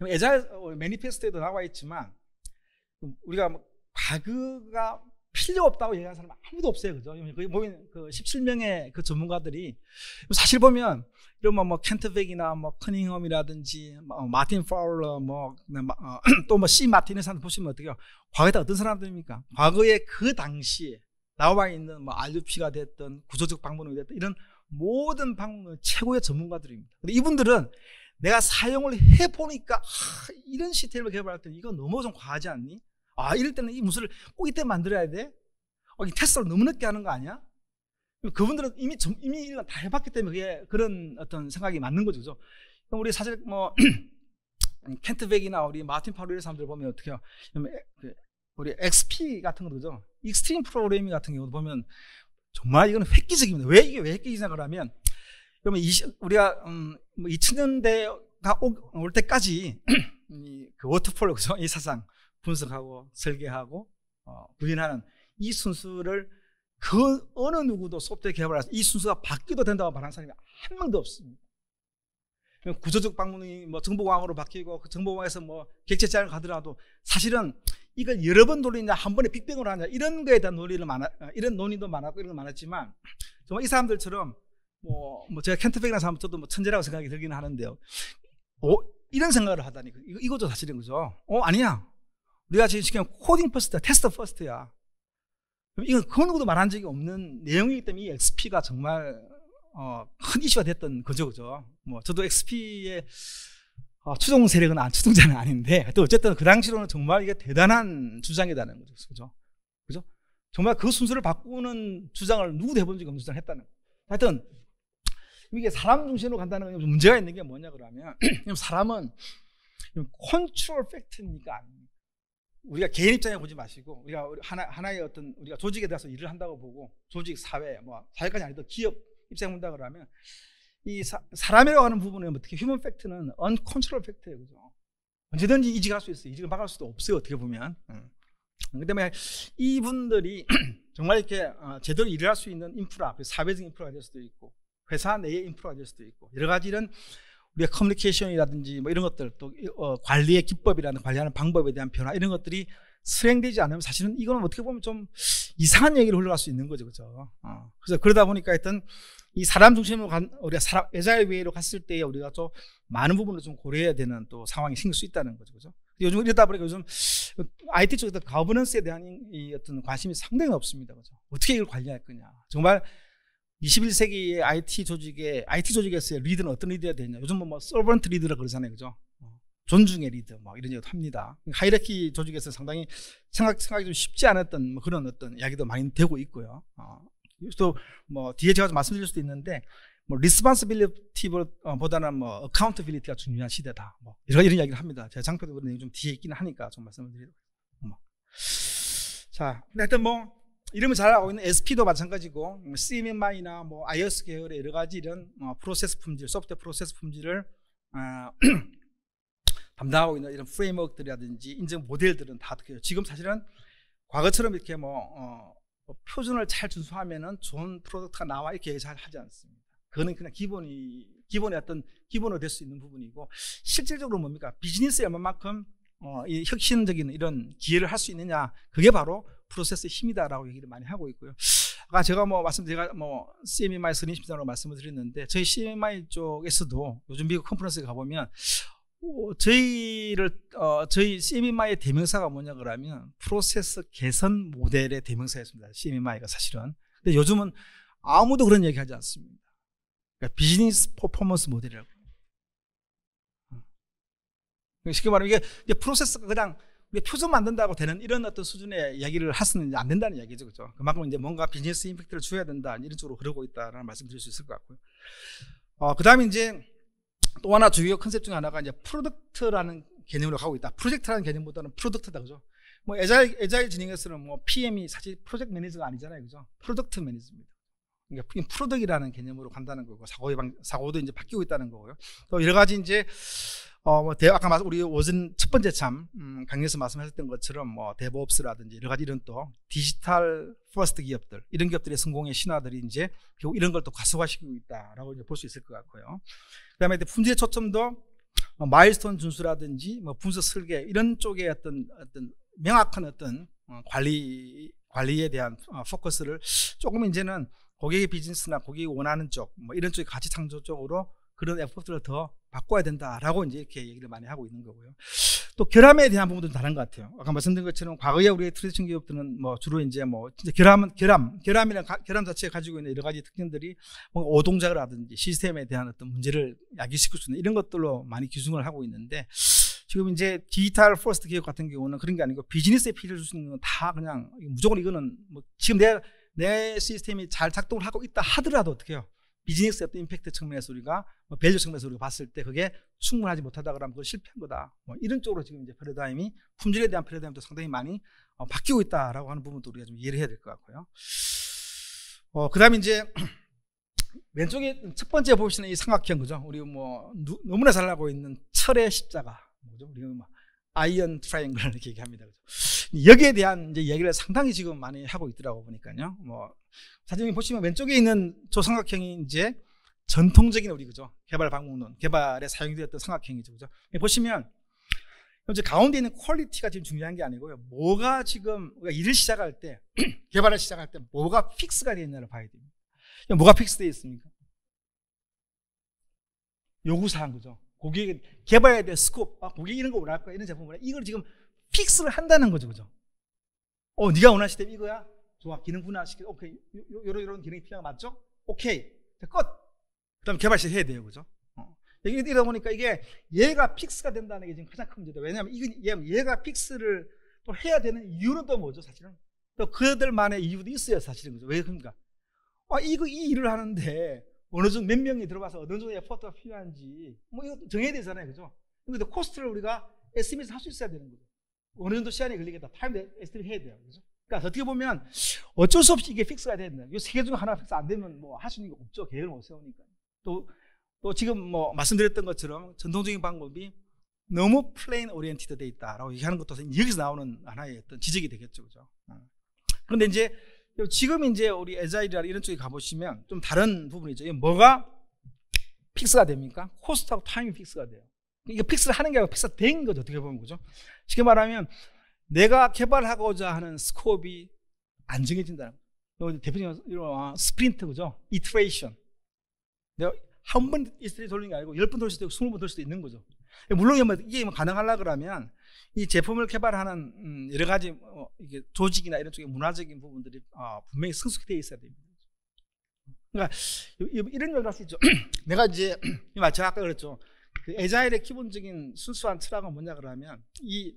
에자일 매니페스토에도 나와 있지만 우리가 뭐 과거가 필요 없다고 얘기하는 사람 아무도 없어요, 그죠? 거기 보면 그 17명의 그 전문가들이 사실 보면 이런 뭐 켄트백이나 뭐 커닝엄이라든지 마틴 파울러 또 뭐 시 마틴의 사람 보시면 어떻게요? 과거에 어떤 사람들입니까? 과거에 그 당시에 나와 있는 뭐 RUP가 됐든 구조적 방법론이 됐든 이런 모든 방법은 최고의 전문가들입니다. 근데 이분들은 내가 사용을 해보니까 이런 시스템을 개발할 때는 이거 너무 좀 과하지 않니? 이럴 때는 이 무술을 꼭 이때 만들어야 돼? 이 테스트를 너무 늦게 하는 거 아니야? 그분들은 이미 이런 다 해봤기 때문에 그게 그런 어떤 생각이 맞는 거죠. 그죠? 그럼 우리 사실 뭐 켄트백이나 우리 마틴 파울 이런 사람들 보면 어떻게 해요? 우리 XP 같은 거죠. 익스트림 프로그래밍 같은 경우도 보면 정말 이거는 획기적입니다. 왜 이게 왜 획기적이냐 그러면 그러면 우리가 2000년대가 올 때까지 그 워터폴 그죠? 이 사상 분석하고 설계하고 구현하는 이 순수를 그 어느 누구도 소프트웨어 개발해서 이 순수가 바뀌어도 된다고 말하는 사람이 한 명도 없습니다. 구조적 방문이 뭐 정보공학으로 바뀌고 그 정보공학에서 뭐 객체 제한을 가더라도 사실은 이걸 여러 번 돌리냐 한 번에 빅뱅으로 하냐 이런 거에 대한 이런 논의도 많았고 이런 거 많았지만 정말 이 사람들처럼 뭐 제가 켄트백이라는 사람 저도 뭐 천재라고 생각이 들기는 하는데요. 이런 생각을 하다니 이거죠 사실은 그죠? 아니야. 우리가 지금 코딩 퍼스트야, 테스트 퍼스트야. 이건 그 누구도 말한 적이 없는 내용이기 때문에 이 XP가 정말 큰 이슈가 됐던 거죠, 그죠? 뭐 저도 XP의 추종 세력은 추종자는 아닌데, 또 어쨌든 그 당시로는 정말 이게 대단한 주장이라는 거죠, 그죠? 그죠? 정말 그 순서를 바꾸는 주장을 누구도 해본 적이 없는 주장을 했다는 거죠. 하여튼 이게 사람 중심으로 간다는 건 문제가 있는 게 뭐냐 그러면 사람은 컨트롤 팩트니까 아닙니다. 우리가 개인 입장에 보지 마시고 우리가 하나의 어떤 우리가 조직에 대해서 일을 한다고 보고 조직, 사회, 뭐 사회까지 아니더라도 기업 입장에 본다 그러면 이 사람이라고 하는 부분은 특히 휴먼 팩트는 언컨트롤 팩트예요, 그죠? 언제든지 이직할 수 있어요. 이직을 막을 수도 없어요, 어떻게 보면. 그 때문에 이분들이 정말 이렇게 제대로 일을 할 수 있는 인프라, 사회적 인프라가 될 수도 있고 회사 내의 인프라가 될 수도 있고 여러 가지 이런 우리가 커뮤니케이션이라든지 뭐 이런 것들 또 관리의 기법이라는 관리하는 방법에 대한 변화 이런 것들이 수행되지 않으면 사실은 이거는 어떻게 보면 좀 이상한 얘기로 흘러갈 수 있는 거죠, 그죠? 그래서 그러다 보니까 하여튼 이 사람 중심으로 우리가 에자일 웨이로 갔을 때 우리가 좀 많은 부분을 좀 고려해야 되는 또 상황이 생길 수 있다는 거죠, 그죠? 요즘 이러다 보니까 요즘 IT 쪽에서 가버넌스에 대한 이 어떤 관심이 상당히 없습니다, 그죠? 어떻게 이걸 관리할 거냐? 정말 21세기의 IT 조직에서의 리더는 어떤 리더가 되냐? 요즘 뭐 서번트 리더라 그러잖아요, 그죠? 존중의 리더, 뭐 이런 얘기도 합니다. 하이라키 조직에서 상당히 생각이 좀 쉽지 않았던 뭐 그런 어떤 이야기도 많이 되고 있고요. 또 뭐 뒤에 제가 좀 말씀드릴 수도 있는데, 뭐 리스폰시빌리티보다는 뭐 어카운터빌리티가 중요한 시대다. 뭐 이런 이야기를 합니다. 제가 장표도 그런 내용 좀 뒤에 있기는 하니까 좀 말씀을 드리도록. 자, 근데 하여튼 뭐 이름을 잘 알고 있는 SP도 마찬가지고 CMMI나 뭐 iOS 계열의 여러 가지 이런 프로세스 품질, 소프트웨어 프로세스 품질을 담당하고 있는 이런 프레임워크들이라든지 인증 모델들은 다 어떻게 해요? 지금 사실은 과거처럼 이렇게 표준을 잘 준수하면은 좋은 프로덕트가 나와 이렇게 잘 하지 않습니다. 그거는 그냥 기본의 어떤 기본으로 될 수 있는 부분이고, 실질적으로 뭡니까? 비즈니스에 얼마만큼 이 혁신적인 이런 기회를 할 수 있느냐, 그게 바로 프로세스의 힘이다라고 얘기를 많이 하고 있고요. 아까 제가 제가 CMMI 선임심사로 말씀을 드렸는데, 저희 CMMI 쪽에서도 요즘 미국 컨퍼런스에 가보면 저희 CMMI의 대명사가 뭐냐 그러면 프로세스 개선 모델의 대명사였습니다. CMMI가 사실은. 근데 요즘은 아무도 그런 얘기 하지 않습니다. 그러니까 비즈니스 퍼포먼스 모델이라고. 쉽게 말하면 이게 프로세스가 그냥 우리 표준 만든다고 되는 이런 어떤 수준의 이야기를 해서는 안 된다는 이야기죠. 그죠? 그만큼 이제 뭔가 비즈니스 임팩트를 줘야 된다. 이런 쪽으로 그러고 있다라는 말씀 드릴 수 있을 것 같고요. 그 다음에 이제 또 하나 주요 컨셉 중에 하나가 이제 프로덕트라는 개념으로 가고 있다. 프로젝트라는 개념보다는 프로덕트다. 그죠? 뭐 에자일 진행에서는 뭐 PM이 사실 프로젝트 매니저가 아니잖아요. 그죠? 프로덕트 매니저입니다. 그러니까 프로덕이라는 개념으로 간다는 거고, 사고도 이제 바뀌고 있다는 거고요. 또 여러 가지 이제 아까 우리 오전 첫 번째 강의에서 말씀하셨던 것처럼 뭐 데브옵스라든지 여러 가지 이런 또 디지털 퍼스트 기업들, 이런 기업들의 성공의 신화들이 이제 결국 이런 걸 또 가속화시키고 있다라고 이제 볼 수 있을 것 같고요. 그다음에 분수의 초점도 마일스톤 준수라든지 뭐 분수 설계 이런 쪽에 어떤 명확한 어떤 관리에 대한 포커스를 조금 이제는 고객의 비즈니스나 고객이 원하는 쪽, 뭐 이런 쪽의 가치 창조 쪽으로 그런 에포트를 더 바꿔야 된다라고 이제 이렇게 얘기를 많이 하고 있는 거고요. 또 결함에 대한 부분도 다른 것 같아요. 아까 말씀드린 것처럼 과거에 우리의 트레디션 기업들은 뭐 주로 이제 뭐 진짜 결함이란 결함 자체가 가지고 있는 여러 가지 특징들이 뭔가 오동작이라든지 시스템에 대한 어떤 문제를 야기시킬 수 있는 이런 것들로 많이 기준을 하고 있는데, 지금 이제 디지털 퍼스트 기업 같은 경우는 그런 게 아니고 비즈니스에 피해를 줄 수 있는 건 다 그냥 무조건 이거는 뭐 지금 내 시스템이 잘 작동을 하고 있다 하더라도 어떻게 해요? 비즈니스의 어떤 임팩트 측면에서 우리가 밸류 측면에서 우리가 봤을 때 그게 충분하지 못하다 그러면 그걸 실패한 거다. 뭐 이런 쪽으로 지금 이제 패러다임이, 품질에 대한 패러다임도 상당히 많이 바뀌고 있다라고 하는 부분도 우리가 좀 이해를 해야 될 것 같고요. 그 다음에 이제 왼쪽에 첫 번째 보시는 이 삼각형, 그죠? 우리 뭐 너무나 잘 알고 있는 철의 십자가, 뭐죠? 우리가 뭐 아이언 트라이앵글 이렇게 얘기합니다. 그죠? 여기에 대한 이제 얘기를 상당히 지금 많이 하고 있더라고 보니까요. 뭐 사진 보시면 왼쪽에 있는 저 삼각형이 이제 전통적인 우리 그죠? 개발 방법론, 개발에 사용되었던 삼각형이죠. 그죠? 보시면 이제 가운데 있는 퀄리티가 지금 중요한 게 아니고요. 뭐가 지금 우리가 일을 시작할 때, 개발을 시작할 때 뭐가 픽스가 되어 있냐를 봐야 됩니다. 뭐가 픽스되어 있습니까? 요구사항, 그죠? 고객이 개발에 대한 스코프, 고객이 이런 거 원할 거야, 이런 제품을 이걸 지금 픽스를 한다는 거죠, 그죠? 네가 원하는 시스템 이거야? 좋아, 기능 분할시켜. 오케이, 요런 기능이 필요한 거 맞죠? 오케이, 끝. 그다음 개발 시작해야 돼요, 그죠? 이러다 보니까 이게 얘가 픽스가 된다는 게 지금 가장 큰 문제다. 왜냐하면 얘가 픽스를 또 해야 되는 이유는 또 뭐죠, 사실은? 또 그들만의 이유도 있어요, 사실은, 그죠? 왜 그런가? 이 일을 하는데 어느 정도 몇 명이 들어가서 어느 정도 에포트가 필요한지 뭐 이거 정해야 되잖아요, 그죠? 근데 코스트를 우리가 에스티메이트 할 수 있어야 되는 거죠. 어느 정도 시간이 걸리겠다, 타임 에스티메이트 해야 돼요, 그죠? 그러니까 어떻게 보면 어쩔 수 없이 이게 픽스가 돼야 된다. 이 세 개 중 하나 픽스 안 되면 뭐 할 수 있는 게 없죠. 계획을 못 세우니까. 또 지금 뭐 말씀드렸던 것처럼 전통적인 방법이 너무 플레인 오리엔티드 돼 있다라고 얘기하는 것도 여기서 나오는 하나의 어떤 지적이 되겠죠, 그죠? 그런데 이제 지금 이제 우리 에자일이나 이런 쪽에 가보시면 좀 다른 부분이죠. 뭐가 픽스가 됩니까? 코스트하고 타임이 픽스가 돼요. 이게 픽스를 하는 게 아니라 픽스가 된 거죠, 어떻게 보면, 그죠? 쉽게 말하면 내가 개발하고자 하는 스코프이 안 정해진다는 거예요. 대표적인 스프린트, 그죠? 이터레이션. 내가 한 번 이스트레이트 돌리는 게 아니고 10번 돌 수도 있고 20번 돌 수도 있는 거죠. 물론 이게 가능하려고 그러면 이 제품을 개발하는 여러 가지 이게 조직이나 이런 쪽의 문화적인 부분들이 분명히 성숙되어 있어야 됩니다. 그러니까 이런 얘기를 할 수 있죠. 내가 이제 제가 아까 그랬죠. 그 에자일의 기본적인 순수한 철학은 뭐냐 그러면 이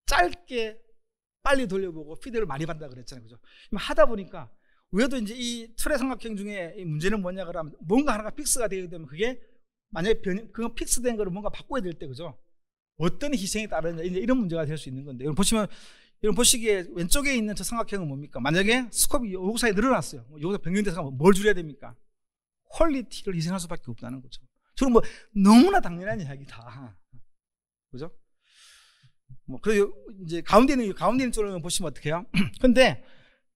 짧게 빨리 돌려보고 피드를 많이 받는다 그랬잖아요, 그죠? 하다 보니까 왜도 이제 이 철의 삼각형 중에 이 문제는 뭐냐 그러면 뭔가 하나가 픽스가 되게 되면 그게 만약에 그건 픽스된 거를 뭔가 바꿔야 될 때, 그죠? 어떤 희생이 따르느냐 이런 문제가 될 수 있는 건데, 여러분 보시기에 왼쪽에 있는 저 삼각형은 뭡니까? 만약에 스코프이 요구사에 늘어났어요. 여기서 변경돼서 뭘 줄여야 됩니까? 퀄리티를 희생할 수밖에 없다는 거죠. 저는 뭐 너무나 당연한 이야기다, 그죠? 뭐 그리고 이제 가운데 있는 쪽을 보시면 어떡해요? 근데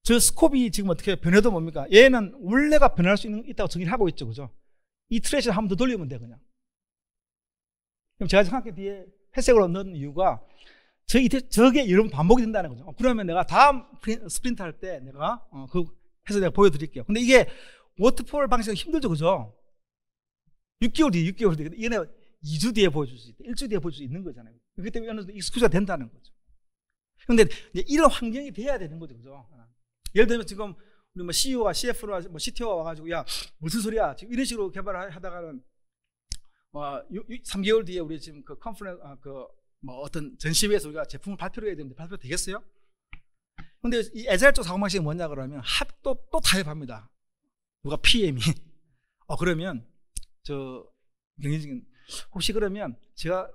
저 스코프이 지금 어떻게 변해도 뭡니까? 얘는 원래가 변할 수 있다고 정의를 하고 있죠, 그죠? 이 트레이션을 한 번 더 돌리면 돼, 그냥. 그럼 제가 정확히 뒤에 회색으로 넣은 이유가 저게 여러 번 반복이 된다는 거죠. 그러면 내가 다음 스프린트 할 때 내가 해서 내가 보여드릴게요. 근데 이게 워터폴 방식은 힘들죠, 그죠? 6개월 뒤에 이게 2주 뒤에 보여줄 수 있다. 1주 뒤에 보여줄 수 있는 거잖아요. 그렇기 때문에 어느 정도 익스큐즈가 된다는 거죠. 그런데 이런 환경이 돼야 되는 거죠. 그죠? 예를 들면 지금 우리 뭐 CEO가 CF나 뭐 CTO가 와가지고 야, 무슨 소리야? 지금 이런 식으로 개발을 하다가는 3개월 뒤에 우리 지금 그 컨퍼런스, 뭐 어떤 전시회에서 우리가 제품을 발표를 해야 되는데 발표 되겠어요? 근데 이 에자일 쪽 사고방식이 뭐냐 그러면 또 타협합니다. 누가 PM이. 그러면 경제적인 혹시 그러면 제가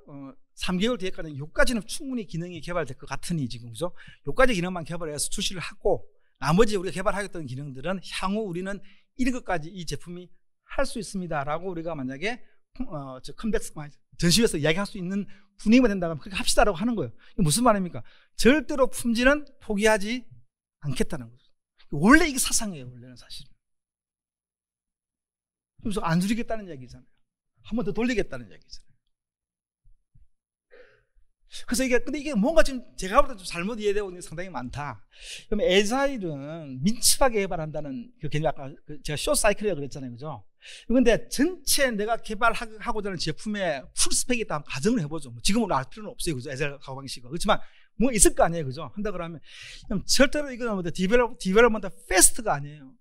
3개월 뒤에까지는 요까지는 충분히 기능이 개발될 것 같으니 지금 그죠? 요까지 기능만 개발해서 출시를 하고 나머지 우리가 개발하겠다는 기능들은 향후 우리는 이런 것까지 이 제품이 할 수 있습니다라고 우리가 만약에 전시회에서 이야기할 수 있는 분위기가 된다면 그렇게 합시다라고 하는 거예요. 이게 무슨 말입니까? 절대로 품질은 포기하지 않겠다는 거죠. 원래 이게 사상이에요. 원래는 사실은. 그래서 안 줄이겠다는 얘기잖아요. 한 번 더 돌리겠다는 얘기잖아요. 그래서 근데 이게 뭔가 지금 제가 볼 때 좀 잘못 이해되고 있는 게 상당히 많다. 그러면 에자일은 민첩하게 개발한다는 그 개념이 아까 제가 숏 사이클이라고 그랬잖아요. 그죠? 그런데 전체 내가 개발하고자 하는 제품의 풀스펙이 있다 가정을 해보죠. 지금은 알 필요는 없어요. 그죠? 에자일 사고방식은. 그렇지만 뭐 있을 거 아니에요. 그죠? 한다 그러면 절대로 이거는 디벨롭먼트 페스트가 아니에요.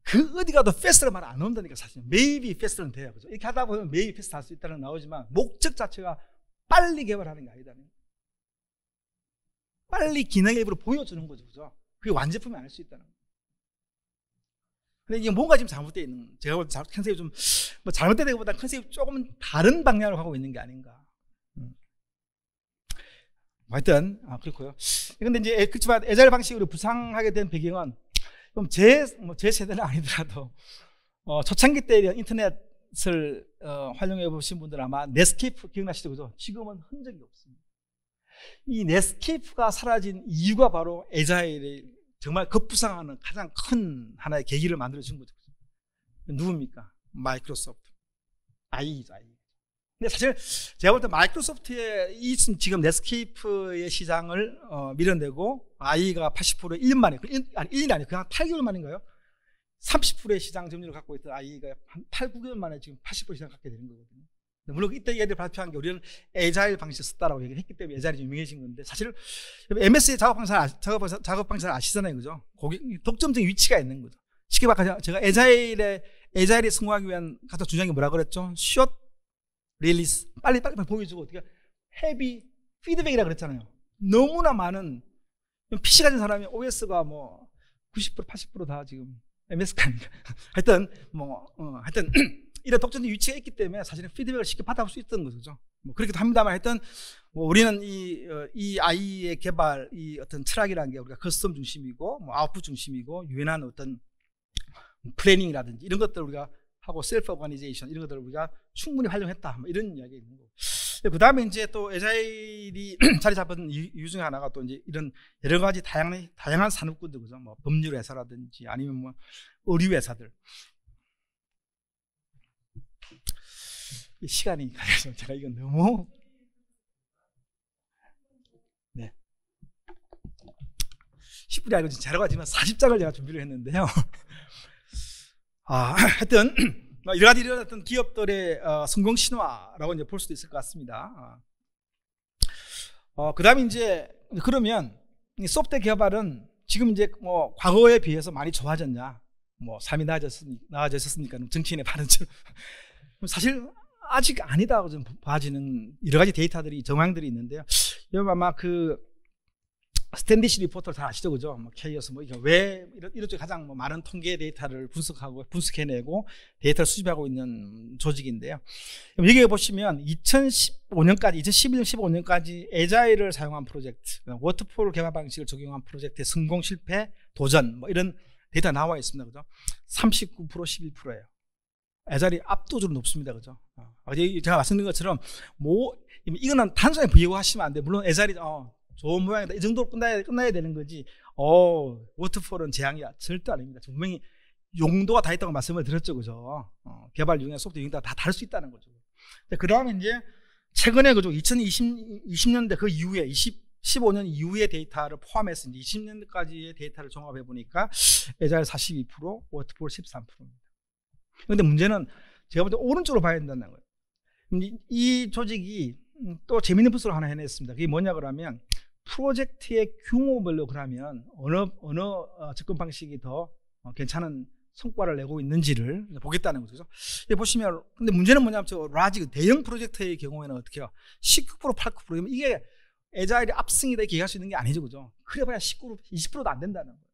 그 어디 가도 패스트를 말 안 한다니까 사실. maybe 패스트는 돼요. 그죠? 이렇게 하다 보면 maybe 패스트 할 수 있다는 건 나오지만 목적 자체가 빨리 개발하는 게 아니다. 빨리 기능의 일부를 보여주는 거죠. 그죠? 그게 완제품이 아닐 수 있다는 거예요. 근데 이게 뭔가 지금 잘못되어 있는, 제가 볼 때 컨셉이 좀, 뭐 잘못되다기보다 컨셉이 조금 다른 방향으로 가고 있는 게 아닌가. 하여튼, 그렇고요. 근데 이제, 그렇지만 에자일 방식으로 부상하게 된 배경은, 그럼 제 세대는 아니더라도, 초창기 때 인터넷을 활용해 보신 분들 아마 넷스케이프 기억나시죠? 그죠? 지금은 흔적이 없습니다. 이 넷스케이프가 사라진 이유가 바로 에자일의 정말 급부상하는 가장 큰 하나의 계기를 만들어준 거죠. 누굽니까? 마이크로소프트. IE죠, IE. 근데 사실 제가 볼 때 마이크로소프트의 이 지금 넷스케이프의 시장을 밀어내고 IE가 80% 1년 만에, 아니 1년이 아니고 그냥 8개월 만인가요? 30%의 시장 점유율을 갖고 있던 IE가 한 8, 9개월 만에 지금 80% 시장 갖게 되는 거거든요. 물론 이때 얘들 발표한 게 우리는 에자일 방식을 썼다라고 얘기를 했기 때문에 에자일이 유명해진 건데 사실 MS의 작업 방식을 아시잖아요. 그죠? 독점적인 위치가 있는 거죠. 쉽게 말하면 제가 에자일이 성공하기 위한 가장 중요한 게 뭐라 그랬죠? 숏 릴리스. 빨리 보여주고 어떻게 헤비 피드백이라 그랬잖아요. 너무나 많은 PC 가진 사람이 OS가 뭐 90% 80% 다 지금 MS가 아닌가. 하여튼 이런 독점적인 위치가 있기 때문에 사실은 피드백을 쉽게 받아볼 수 있던 거죠. 뭐 그렇기도 합니다만 하여튼 우리는 이 IE의 개발 이 어떤 철학이라는 게 우리가 커스텀 중심이고 뭐 아웃풋 중심이고 유연한 어떤 플래닝이라든지 이런 것들 우리가 하고 셀프 오거니제이션 이런 것들을 우리가 충분히 활용했다. 뭐 이런 이야기 있는 거고. 그 다음에 이제 또 에자일이 자리 잡은 이유 중에 하나가 또 이제 이런 여러 가지 다양한 산업군들, 그죠? 뭐 법률 회사라든지 아니면 뭐 의류 회사들. 시간이 가서 제가 이건 너무 네 10분이 아니고 자료가 지금 40장을 제가 준비를 했는데요. 하여튼 여러 가지 이런 어떤 기업들의 성공 신화라고 이제 볼 수도 있을 것 같습니다. 그 다음에 이제 그러면 이 소프트웨어 개발은 지금 이제 뭐 과거에 비해서 많이 좋아졌냐, 뭐 삶이 나아졌습니까? 정치인의 발언처럼 사실 아직 아니다고 좀 봐지는 여러 가지 데이터들이 정황들이 있는데요. 여러분 아마 그 스탠디시 리포터를 잘 아시죠, 그죠? 뭐 케이어스 뭐 왜 이런 쪽에 가장 뭐 많은 통계 데이터를 분석해내고 데이터를 수집하고 있는 조직인데요. 여기 보시면 2015년까지 2011년 15년까지 에자일을 사용한 프로젝트, 워터폴 개발 방식을 적용한 프로젝트의 성공 실패 도전 뭐 이런 데이터 나와 있습니다, 그죠? 39% 11%예요. 에자일이 압도적으로 높습니다, 그죠? 제가 말씀드린 것처럼 뭐 이거는 단순히 비교하시면 안 돼. 물론 에자일이 좋은 모양이다. 이 정도로 끝나야 되는 거지. 워터폴은 재앙이야. 절대 아닙니다. 분명히 용도가 다 있다고 말씀을 드렸죠. 그죠? 개발 유형이나 소프트웨어 유형이 다 다를 수 있다는 거죠. 그 다음에 이제 최근에 그죠? 2020년대 그 이후에 15년 이후의 데이터를 포함해서 이제 20년까지의 데이터를 종합해 보니까 에자일 42%, 워터폴 13%입니다. 그런데 문제는 제가 볼 때 오른쪽으로 봐야 된다는 거예요. 이 조직이 또 재밌는 부스를 하나 해냈습니다. 그게 뭐냐 그러면 프로젝트의 규모별로 그러면 어느 접근 방식이 더 괜찮은 성과를 내고 있는지를 보겠다는 거죠. 여기 보시면 근데 문제는 뭐냐면 저 라지 대형 프로젝트의 경우에는 어떻게 해요? 19% 8% 이게 애자일이 압승이다 이렇게 얘기할 수 있는 게 아니죠, 그죠? 그래봐야 19% 20%도 안 된다는 거예요.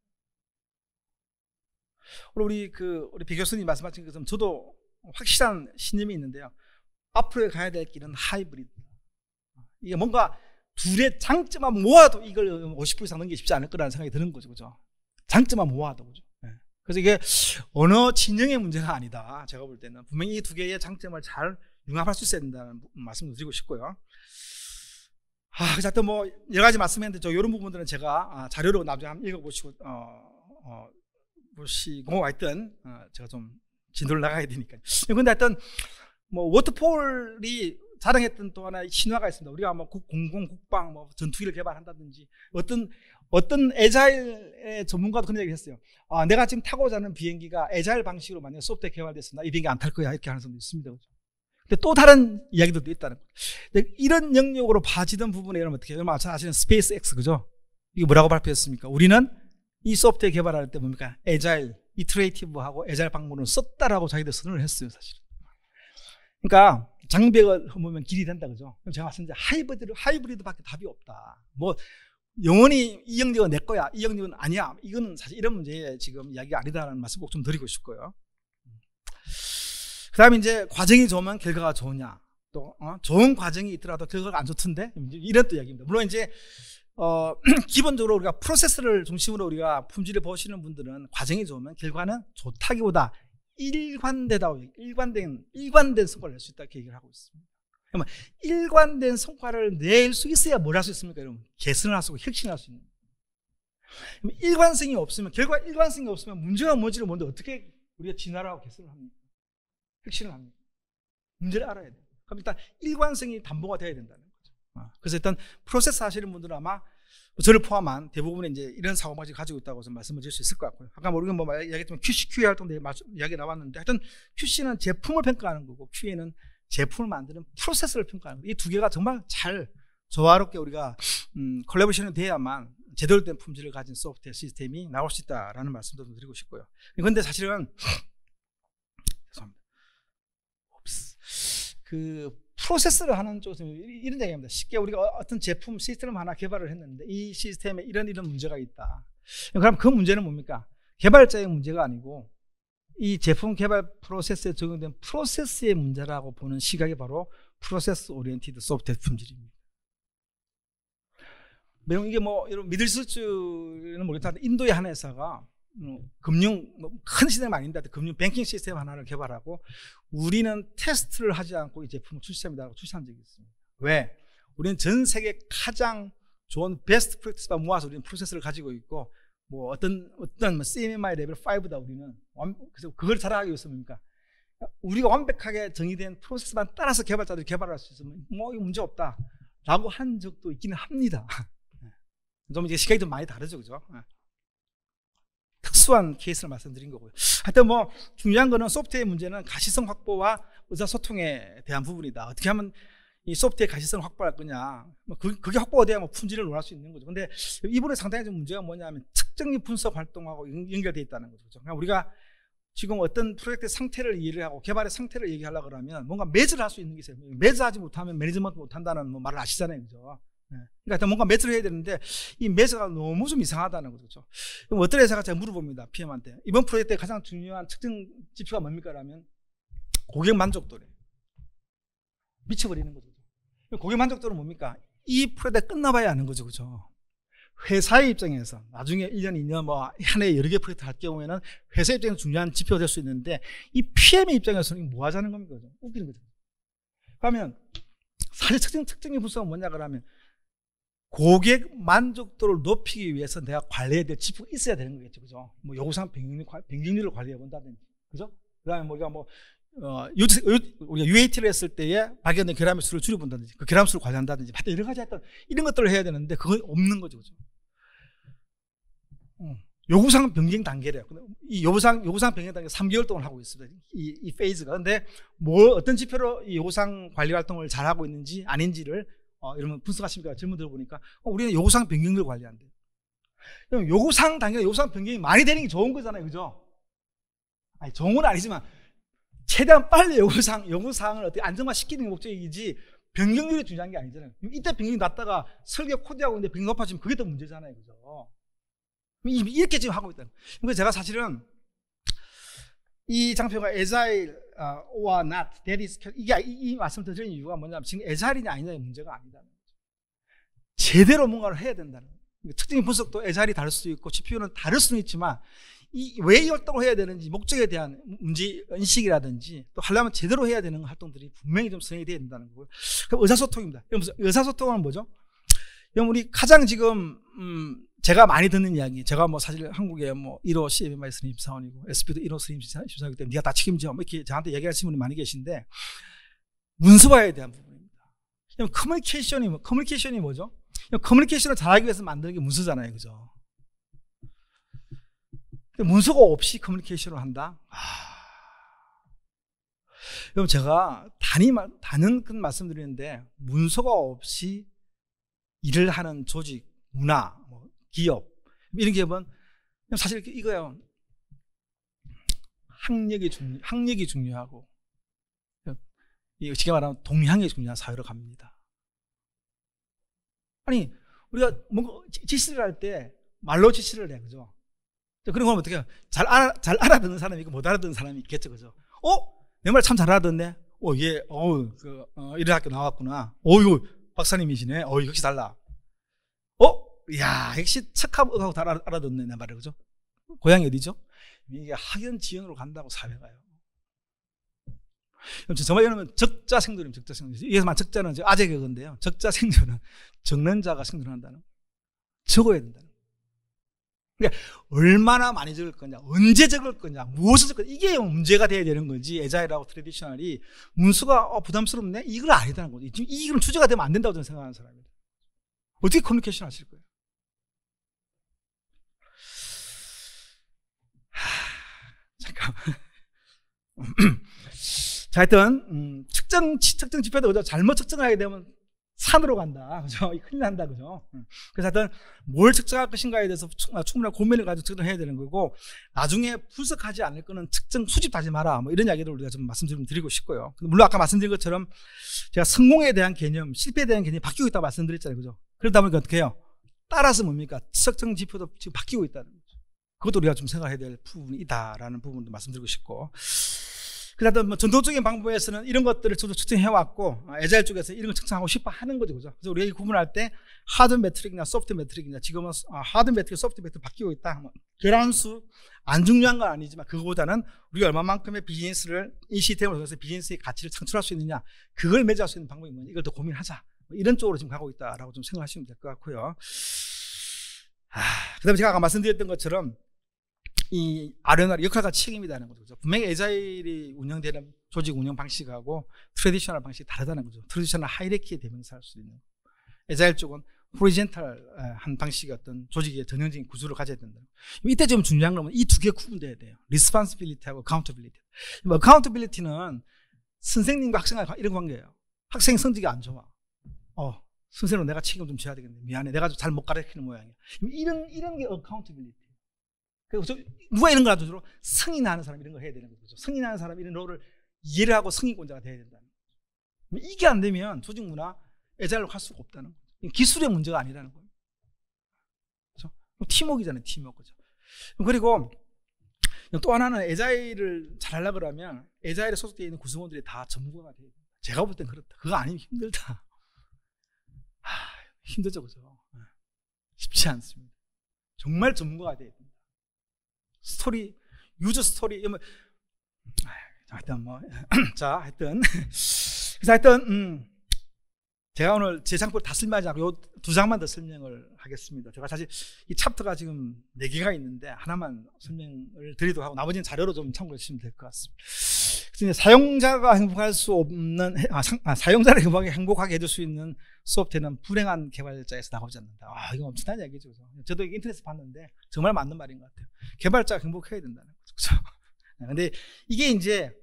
우리 배 교수님 말씀하신 것처럼 저도 확실한 신념이 있는데요. 앞으로 가야 될 길은 하이브리드. 이게 뭔가 둘의 장점만 모아도 이걸 50% 이상 넘기기 쉽지 않을 거라는 생각이 드는 거죠, 그죠? 장점만 모아도, 그죠? 네. 그래서 이게 어느 진영의 문제가 아니다. 제가 볼 때는 분명히 이 두 개의 장점을 잘 융합할 수 있어야 된다는 말씀을 드리고 싶고요. 그래서 하여튼 뭐 여러 가지 말씀했는데 이런 부분들은 제가 자료로 나중에 한번 읽어보시고 보시고 하여튼 제가 좀 진도를 나가야 되니까요. 근데 하여튼 뭐 워터폴이 자랑했던 또 하나의 신화가 있습니다. 우리가 뭐 공공 국방 뭐 전투기를 개발한다든지 어떤 애자일의 전문가도 그런 얘기를 했어요. 내가 지금 타고자 하는 비행기가 애자일 방식으로 만약 소프트웨어 개발됐으면 나 이 비행기 안 탈 거야 이렇게 하는 사람도 있습니다. 근데 또 다른 이야기들도 있다는 거예요. 이런 영역으로 봐지던 부분에 여러분 어떻게 해요? 여러분 잘 아시는 스페이스 X 그죠? 이게 뭐라고 발표했습니까? 우리는 이 소프트웨어 개발할 때 뭡니까? 애자일, 이터레이티브하고 애자일 방법을 썼다라고 자기들 선언을 했어요, 사실. 그러니까 장벽을 허무면 길이 된다, 그죠? 그럼 제가 말씀드린 하이브리드밖에 답이 없다. 뭐 영원히 이 영역은 내 거야, 이 영역은 아니야. 이거는 사실 이런 문제에 지금 이야기가 아니다라는 말씀 꼭 좀 드리고 싶고요. 그 다음에 이제 과정이 좋으면 결과가 좋으냐. 또 좋은 과정이 있더라도 결과가 안 좋던데 이런 또 이야기입니다. 물론 이제 기본적으로 우리가 프로세스를 중심으로 우리가 품질을 보시는 분들은 과정이 좋으면 결과는 좋다기보다 일관된 성과를 낼 수 있다 이렇게 얘기를 하고 있습니다. 그러면 일관된 성과를 낼 수 있어야 뭘 할 수 있습니까? 여러분 개선을 할 수 있고 혁신을 할 수 있는. 일관성이 없으면 일관성이 없으면 문제가 뭔지를 모르는데 어떻게 우리가 진화를 하고 개선을 합니까? 혁신을 합니다. 문제를 알아야 돼요. 그럼 일단 일관성이 담보가 돼야 된다는 거죠. 그래서 일단 프로세스 하시는 분들은 아마 저를 포함한 대부분의 이제 이런 사고방식을 가지고 있다고 말씀을 드릴 수 있을 것 같고요. 아까 우리가 뭐 이야기했지만 QC, QA 활동 때 이야기 나왔는데 하여튼 QC는 제품을 평가하는 거고 QA는 제품을 만드는 프로세스를 평가하는 거예요. 이 두 개가 정말 잘 조화롭게 우리가 콜라보레이션이 돼야만 제대로 된 품질을 가진 소프트웨어 시스템이 나올 수 있다라는 말씀도 좀 드리고 싶고요. 그런데 사실은 죄송합니다. 프로세스를 하는 쪽에서 이런 얘기입니다. 쉽게 우리가 어떤 제품 시스템을 하나 개발을 했는데 이 시스템에 이런 문제가 있다. 그럼 그 문제는 뭡니까? 개발자의 문제가 아니고 이 제품 개발 프로세스에 적용된 프로세스의 문제라고 보는 시각이 바로 프로세스 오리엔티드 소프트웨어 품질입니다. 이게 뭐 여러분 믿으실지는 모르겠는데 인도의 한 회사가 금융 큰 시스템은 아닌데 금융 뱅킹 시스템 하나를 개발하고 우리는 테스트를 하지 않고 이 제품을 출시합니다. 출시한 적이 있습니다. 왜? 우리는 전 세계 가장 좋은 베스트 프랙티스만 모아서 우리는 프로세스를 가지고 있고 뭐 어떤 CMMI 레벨 5다 우리는. 그래서 그걸 자랑하기 위해서 뭡니까? 우리가 완벽하게 정의된 프로세스만 따라서 개발자들이 개발할 수 있으면 뭐 이거 문제 없다 라고 한 적도 있기는 합니다. 좀 이제 시각이 좀 많이 다르죠, 그죠? 특수한 케이스를 말씀드린 거고요. 하여튼 뭐 중요한 거는 소프트웨어 문제는 가시성 확보와 의사소통에 대한 부분이다. 어떻게 하면 이 소프트웨어 가시성을 확보할 거냐. 그게 확보가 돼야 뭐 품질을 논할 수 있는 거죠. 근데 이번에 상당히 좀 문제가 뭐냐면 측정기 분석 활동하고 연결되어 있다는 거죠. 그러니까 우리가 지금 어떤 프로젝트의 상태를 이해를 하고 개발의 상태를 얘기하려고 그러면 뭔가 매즈를 할 수 있는 게 있어요. 매즈하지 못하면 매니지먼트 못한다는 뭐 말을 아시잖아요, 그죠? 그러니까 뭔가 매즈를 해야 되는데 이 매즈가 너무 좀 이상하다는 거죠. 그럼 어떤 회사가 제가 물어봅니다, PM한테. 이번 프로젝트의 가장 중요한 측정 지표가 뭡니까? 라면 고객 만족도래. 미쳐버리는 거죠. 고객 만족도는 뭡니까? 이 프로젝트가 끝나봐야 아는 거죠, 그죠? 회사의 입장에서 나중에 1년, 2년 뭐 한 해에 여러 개 프로젝트 할 경우에는 회사 입장에서 중요한 지표가 될 수 있는데 이 PM의 입장에서는 뭐 하자는 겁니까? 웃기는 거죠. 그러면 사실 측정의 분석은 뭐냐 그러면 고객 만족도를 높이기 위해서 내가 관리해야 될 지표가 있어야 되는 거겠죠, 그죠? 뭐 요구사항 변경률을 관리해 본다든지, 그죠? 그다음에 우리가 우리가 UAT를 했을 때에 발견된 결함의 수를 줄여본다든지, 그 결함 수를 관리한다든지, 여러 가지 했던 이런 것들을 해야 되는데 그건 없는 거죠, 그죠? 요구사항 변경 단계래요. 이 요구사항 변경 단계 3개월 동안 하고 있습니다. 이 페이즈가. 근데 어떤 지표로 이 요구사항 관리 활동을 잘하고 있는지 아닌지를 여러분 분석하십니까? 질문 들어보니까 우리는 요구사항 변경을 관리한대요. 그럼 요구사항 단계, 요구사항 변경이 많이 되는 게 좋은 거잖아요. 그죠? 아니, 좋은 건 아니지만 최대한 빨리 요구사항을 어떻게 안정화시키는 게 목적이지 변경률이 중요한 게 아니잖아요. 이때 변경이 낮다가 설계 코디하고 있는데 변경 높아지면 그게 더 문제잖아요. 그죠? 이렇게 지금 하고 있다는 거예요. 그래서 제가 사실은 이 장표가 agile or not, that is, 이 말씀을 드리는 이유가 뭐냐면 지금 agile이냐 아니냐의 문제가 아니다는 거죠. 제대로 뭔가를 해야 된다는 거예요. 특징 분석도 agile이 다를 수도 있고 GPU는 다를 수는 있지만 왜 이 활동을 해야 되는지 목적에 대한 문제 인식이라든지 또 하려면 제대로 해야 되는 활동들이 분명히 좀 선행이 돼야 된다는 거고요. 그럼 의사소통입니다. 의사소통은 뭐죠? 우리 가장 지금 제가 많이 듣는 이야기, 제가 뭐 사실 한국에 뭐 1호 CMMI 스님 사원이고 SP도 1호 스님 심사이기 때문에 네가 다 책임져 뭐 이렇게 저한테 얘기하시는 분이 많이 계신데 문서화에 대한 부분입니다. 커뮤니케이션이 뭐죠? 커뮤니케이션을 잘하기 위해서 만드는 게 문서잖아요, 그죠? 문서가 없이 커뮤니케이션을 한다? 여러분 제가 단연 큰 말씀드리는데 문서가 없이 일을 하는 조직, 문화, 기업 이런 기업은 사실 이거예요. 학력이 중요하고 쉽게 말하면 동향이 중요한 사회로 갑니다. 아니 우리가 뭔가 지시를 할 때 말로 지시를 해, 그죠? 그런 건 어떻게 해요? 잘 알아듣는 사람이 있고 못 알아듣는 사람이 있겠죠, 그죠? 내 말 참 잘 알아듣네. 얘 이런 학교 나왔구나. 이거 박사님이시네. 역시 달라. 역시 척하고 다 알아듣네, 내 말을, 그죠? 고향이 어디죠? 이게 학연 지연으로 간다고 사회가요. 정말 이러면 적자생존입니다. 여기서만 적자는 아재 개그인데요. 적자생존은 적는 자가 생존한다는 거예요. 적어야 된다는 거예요. 그러니까 얼마나 많이 적을 거냐, 언제 적을 거냐, 무엇을 적을 거냐, 이게 문제가 돼야 되는 거지. 에자일하고 트래디셔널이 문수가 부담스럽네? 이건 아니다는 거지. 지금 이건 주제가 되면 안 된다고 저는 생각하는 사람입니다. 어떻게 커뮤니케이션 하실 거예요? 잠깐만. 자, 하여튼 측정 지표도 잘못 측정하게 되면 산으로 간다, 그죠? 큰일 난다, 그죠? 그래서 하여튼 뭘 측정할 것인가에 대해서 충분한 고민을 가지고 측정해야 되는 거고, 나중에 분석하지 않을 거는 측정 수집하지 마라, 뭐 이런 이야기를 우리가 좀 말씀드리고 싶고요. 물론 아까 말씀드린 것처럼 제가 성공에 대한 개념, 실패에 대한 개념이 바뀌고 있다고 말씀드렸잖아요, 그죠? 그러다 보니까 어떻게 해요? 따라서 뭡니까? 측정 지표도 지금 바뀌고 있다는 거죠. 그것도 우리가 좀 생각해야 될 부분이다라는 부분도 말씀드리고 싶고, 그래서 전통적인 방법에서는 이런 것들을 저도 측정해왔고, 에자일 쪽에서 이런 걸 측정하고 싶어 하는 거죠, 그죠? 그래서 우리가 이 구분할 때 하드 매트릭이나 소프트 매트릭이나, 지금은 하드 매트릭, 소프트 매트릭 바뀌고 있다. 계란수 안 중요한 건 아니지만 그거보다는 우리가 얼마만큼의 비즈니스를 이 시스템을 통해서 비즈니스의 가치를 창출할 수 있느냐, 그걸 매주할 수 있는 방법이 뭐냐, 이걸 더 고민하자. 이런 쪽으로 지금 가고 있다라고 좀 생각하시면 될 것 같고요. 그 다음에 제가 아까 말씀드렸던 것처럼 이 R&R 역할과 책임이라는 거죠. 분명히 에자일이 운영되는 조직 운영 방식하고 트래디셔널 방식이 다르다는 거죠. 트래디셔널 하이라키의 대명사할 수 있는, 에자일 쪽은 호리젠탈한 방식의 어떤 조직의 전형적인 구조를 가져야 된다. 이때 좀 중요한 건 이 두 개 구분돼야 돼요. 리스폰시빌리티하고 어카운터빌리티. 어카운터빌리티는 선생님과 학생과 이런 관계예요. 학생 성적이 안 좋아. 선생님 내가 책임 좀 져야 되겠네. 미안해. 내가 잘 못 가르치는 모양이야. 이런 게 어카운터빌리티. 그래서 누가 이런 걸 하죠? 주로 승인하는 사람 이런 걸 해야 되는 거죠. 승인하는 사람 이런 롤을 이해를 하고 승인권자가 돼야 된다는 거죠. 이게 안 되면 조직 문화 에자일로 갈 수가 없다는 거죠. 기술의 문제가 아니라는 거예요. 그렇죠? 팀워크잖아요, 팀워크. 그죠? 그리고 또 하나는 에자일을 잘하려고 그러면 에자일에 소속되어 있는 구성원들이 다 전문가가 돼야 돼요. 제가 볼 땐 그렇다. 그거 아니면 힘들다. 힘들죠, 그죠? 쉽지 않습니다. 정말 전문가가 돼야 됩니다. 스토리, 유저 스토리, 하여튼 자, 하여튼. 그래서 하여튼, 제가 오늘 제 장표를 다 설명하지 않고 요 두 장만 더 설명을 하겠습니다. 제가 사실 이 챕터가 지금 4개가 있는데 하나만 설명을 드리도록 하고 나머지는 자료로 좀 참고해 주시면 될 것 같습니다. 그래서 사용자가 행복할 수 없는, 사용자를 행복하게 해줄 수 있는 소프트웨어는 불행한 개발자에서 나오지 않는다. 이거 엄청난 얘기죠. 저도 이게 인터넷에서 봤는데 정말 맞는 말인 것 같아요. 개발자가 행복해야 된다는 거죠. 근데 이게 이제,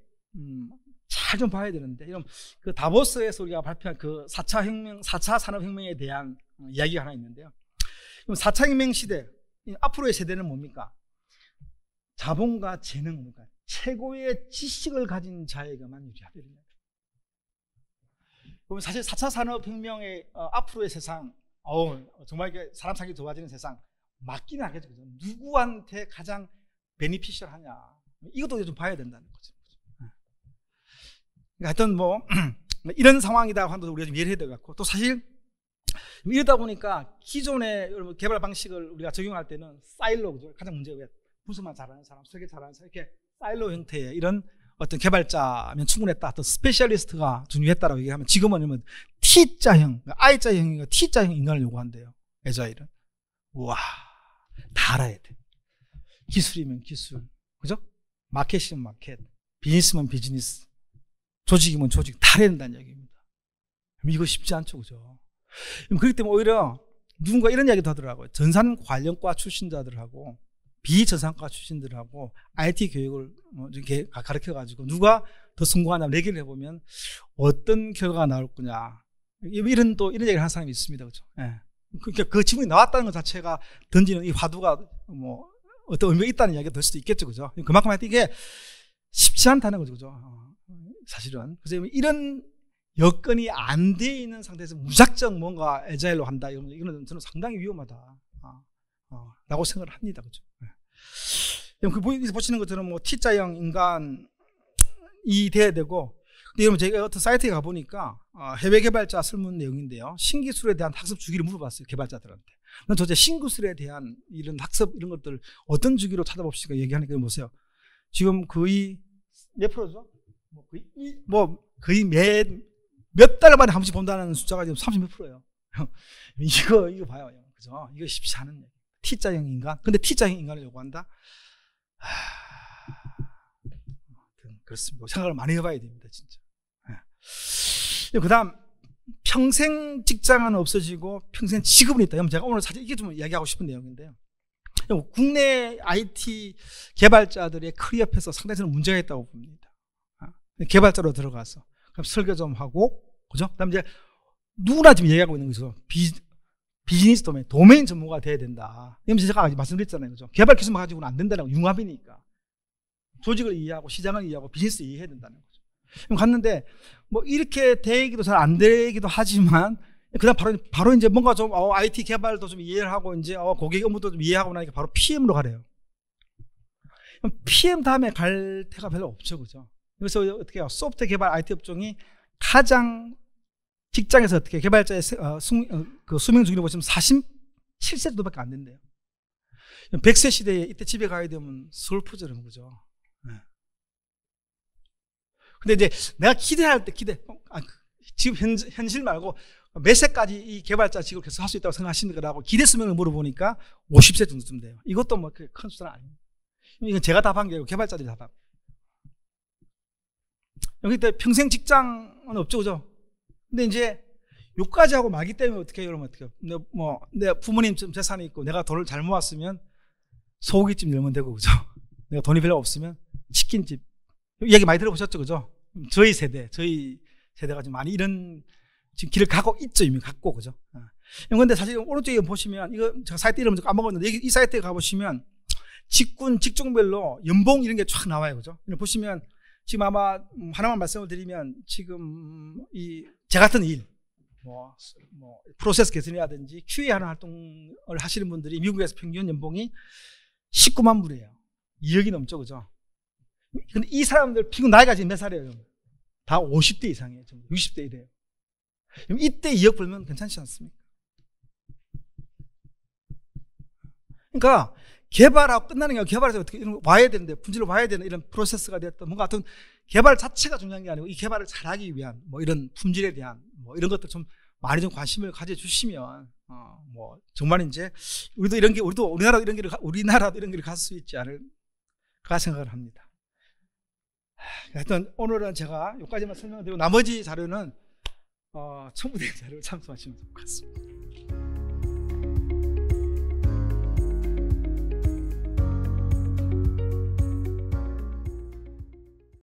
잘 좀 봐야 되는데, 이런 그 다보스에서 우리가 발표한 그 4차 산업혁명에 대한 이야기가 하나 있는데요. 그럼 4차 혁명 시대, 앞으로의 세대는 뭡니까? 자본과 재능, 그러니까 최고의 지식을 가진 자에게만 유리하다. 그러면 사실 4차 산업혁명의 앞으로의 세상, 정말 이게 사람 살기 좋아지는 세상, 맞기는 하겠죠. 누구한테 가장 베니피셜하냐. 이것도 좀 봐야 된다는 거죠. 하여튼 뭐, 이런 상황이다 하도 우리가 좀 이해를 해야 될 것 같고, 또 사실 이러다 보니까 기존의 개발 방식을 우리가 적용할 때는 사일로, 그죠? 가장 문제가 왜 분석만 잘하는 사람, 설계 잘하는 사람, 이렇게 사일로 형태의 이런 어떤 개발자면 충분했다. 어떤 스페셜리스트가 중요했다라고 얘기하면 지금은 T자형, I자형이고 T자형 인간을 요구한대요. 애자일은. 우와, 다 알아야 돼. 기술이면 기술, 그죠? 마켓이면 마켓, 비즈니스면 비즈니스, 조직이면 조직, 다 해야 된다는 얘기입니다. 이거 쉽지 않죠, 그죠? 그렇기 때문에 오히려 누군가 이런 이야기도 하더라고요. 전산 관련과 출신자들하고 비전산과 출신들하고 IT 교육을 이렇게 가르쳐가지고 누가 더 성공하냐 내기를 해보면 어떤 결과가 나올 거냐. 이런 얘기를 하는 사람이 있습니다. 그죠? 예. 그러니까 그 질문이 나왔다는 것 자체가 던지는 이 화두가 뭐 어떤 의미가 있다는 이야기가 될 수도 있겠죠. 그죠? 그만큼 하여튼 이게 쉽지 않다는 거죠. 그죠? 사실은. 그래서 이런 여건이 안 돼 있는 상태에서 무작정 뭔가 애자일로 한다. 이거는 저는 상당히 위험하다. 라고 생각을 합니다. 그죠? 그 보시는 것처럼 뭐 T자형 인간이 돼야 되고, 근데 여러분 제가 어떤 사이트에 가보니까 해외 개발자 설문 내용인데요. 신기술에 대한 학습 주기를 물어봤어요. 개발자들한테. 난 도대체 신기술에 대한 이런 학습 이런 것들 어떤 주기로 찾아봅시까 얘기하니까 보세요. 지금 거의 몇 프로죠? 거의 몇 달 만에 한 번씩 본다는 숫자가 지금 30몇 프로예요. 이거 봐요. 그죠? 이거 쉽지 않은 얘기. T자형 인간. 근데 T자형 인간을 요구한다? 그렇습니다. 생각을 많이 해봐야 됩니다, 진짜. 그 다음, 평생 직장은 없어지고 평생 직업은 있다. 제가 오늘 사실 이게 좀 이야기하고 싶은 내용인데요. 국내 IT 개발자들의 커리어에서 상당히 저는 문제가 있다고 봅니다. 개발자로 들어가서. 그럼 설계 좀 하고, 그죠? 그 다음 이제 누구나 지금 얘기하고 있는 거죠. 비즈니스 도메인 전문가가 돼야 된다. 제가 말씀드렸잖아요. 그죠? 개발 기술만 가지고는 안 된다는 거, 융합이니까. 조직을 이해하고, 시장을 이해하고, 비즈니스 이해해야 된다는 거죠. 그럼 갔는데, 뭐, 이렇게 되기도 잘 안 되기도 하지만, 그 다음 바로 이제 뭔가 좀, IT 개발도 좀 이해를 하고, 이제, 고객 업무도 좀 이해하고 나니까 바로 PM으로 가래요. 그럼 PM 다음에 갈 데가 별로 없죠. 그죠? 그래서 어떻게 해요? 소프트웨어 개발 IT 업종이 가장 직장에서 어떻게 개발자의 그 수명 중위를 보시면 47세 정도밖에 안 된대요. 100세 시대에 이때 집에 가야 되면 슬프죠, 그죠? 네. 근데 이제 내가 기대할 때 지금 현실 말고 몇 세까지 이 개발자 직업을 계속 할 수 있다고 생각하시는 거라고 기대 수명을 물어보니까 50세 정도쯤 돼요. 이것도 뭐 큰 숫자는 아닙니다. 이건 제가 답한 게 아니고 개발자들이 답한 거예요. 여기 때 평생 직장은 없죠, 그죠? 근데 이제 요까지 하고 말기 때문에 어떻게 해요? 그러면 어떻게 해요? 내 부모님 좀 재산이 있고 내가 돈을 잘 모았으면 소고기집 열면 되고, 그죠? 내가 돈이 별로 없으면 치킨집. 얘기 많이 들어보셨죠, 그죠? 저희 세대가 좀 많이 이런 지금 길을 가고 있죠, 이미 갖고, 그죠? 그런데 사실 오른쪽에 보시면 이거 제가 사이트 이름 좀 까먹었는데 이 사이트에 가보시면 직종별로 연봉 이런 게 쫙 나와요, 그죠? 보시면 지금 아마 하나만 말씀을 드리면 지금 제 같은 일, 프로세스 개선이라든지 QA 하는 활동을 하시는 분들이 미국에서 평균 연봉이 19만 불이에요. 2억이 넘죠, 그죠? 근데 이 사람들 평균 나이가 지금 몇 살이에요? 다 50대 이상이에요. 60대 이래요. 그럼 이때 2억 벌면 괜찮지 않습니까? 그러니까 개발하고 끝나는 게 아니라 개발에서 어떻게 이런 거 와야 되는데, 분질로 와야 되는 이런 프로세스가 됐던 뭔가 같은 개발 자체가 중요한 게 아니고 이 개발을 잘하기 위한 뭐 이런 품질에 대한 뭐 이런 것들 좀 많이 좀 관심을 가져주시면 뭐 정말 이제 우리나라도 이런 길을 갈 수 있지 않을까 생각을 합니다. 하여튼 오늘은 제가 여기까지만 설명드리고 나머지 자료는 첨부된 자료를 참조하시면 좋을 것 같습니다.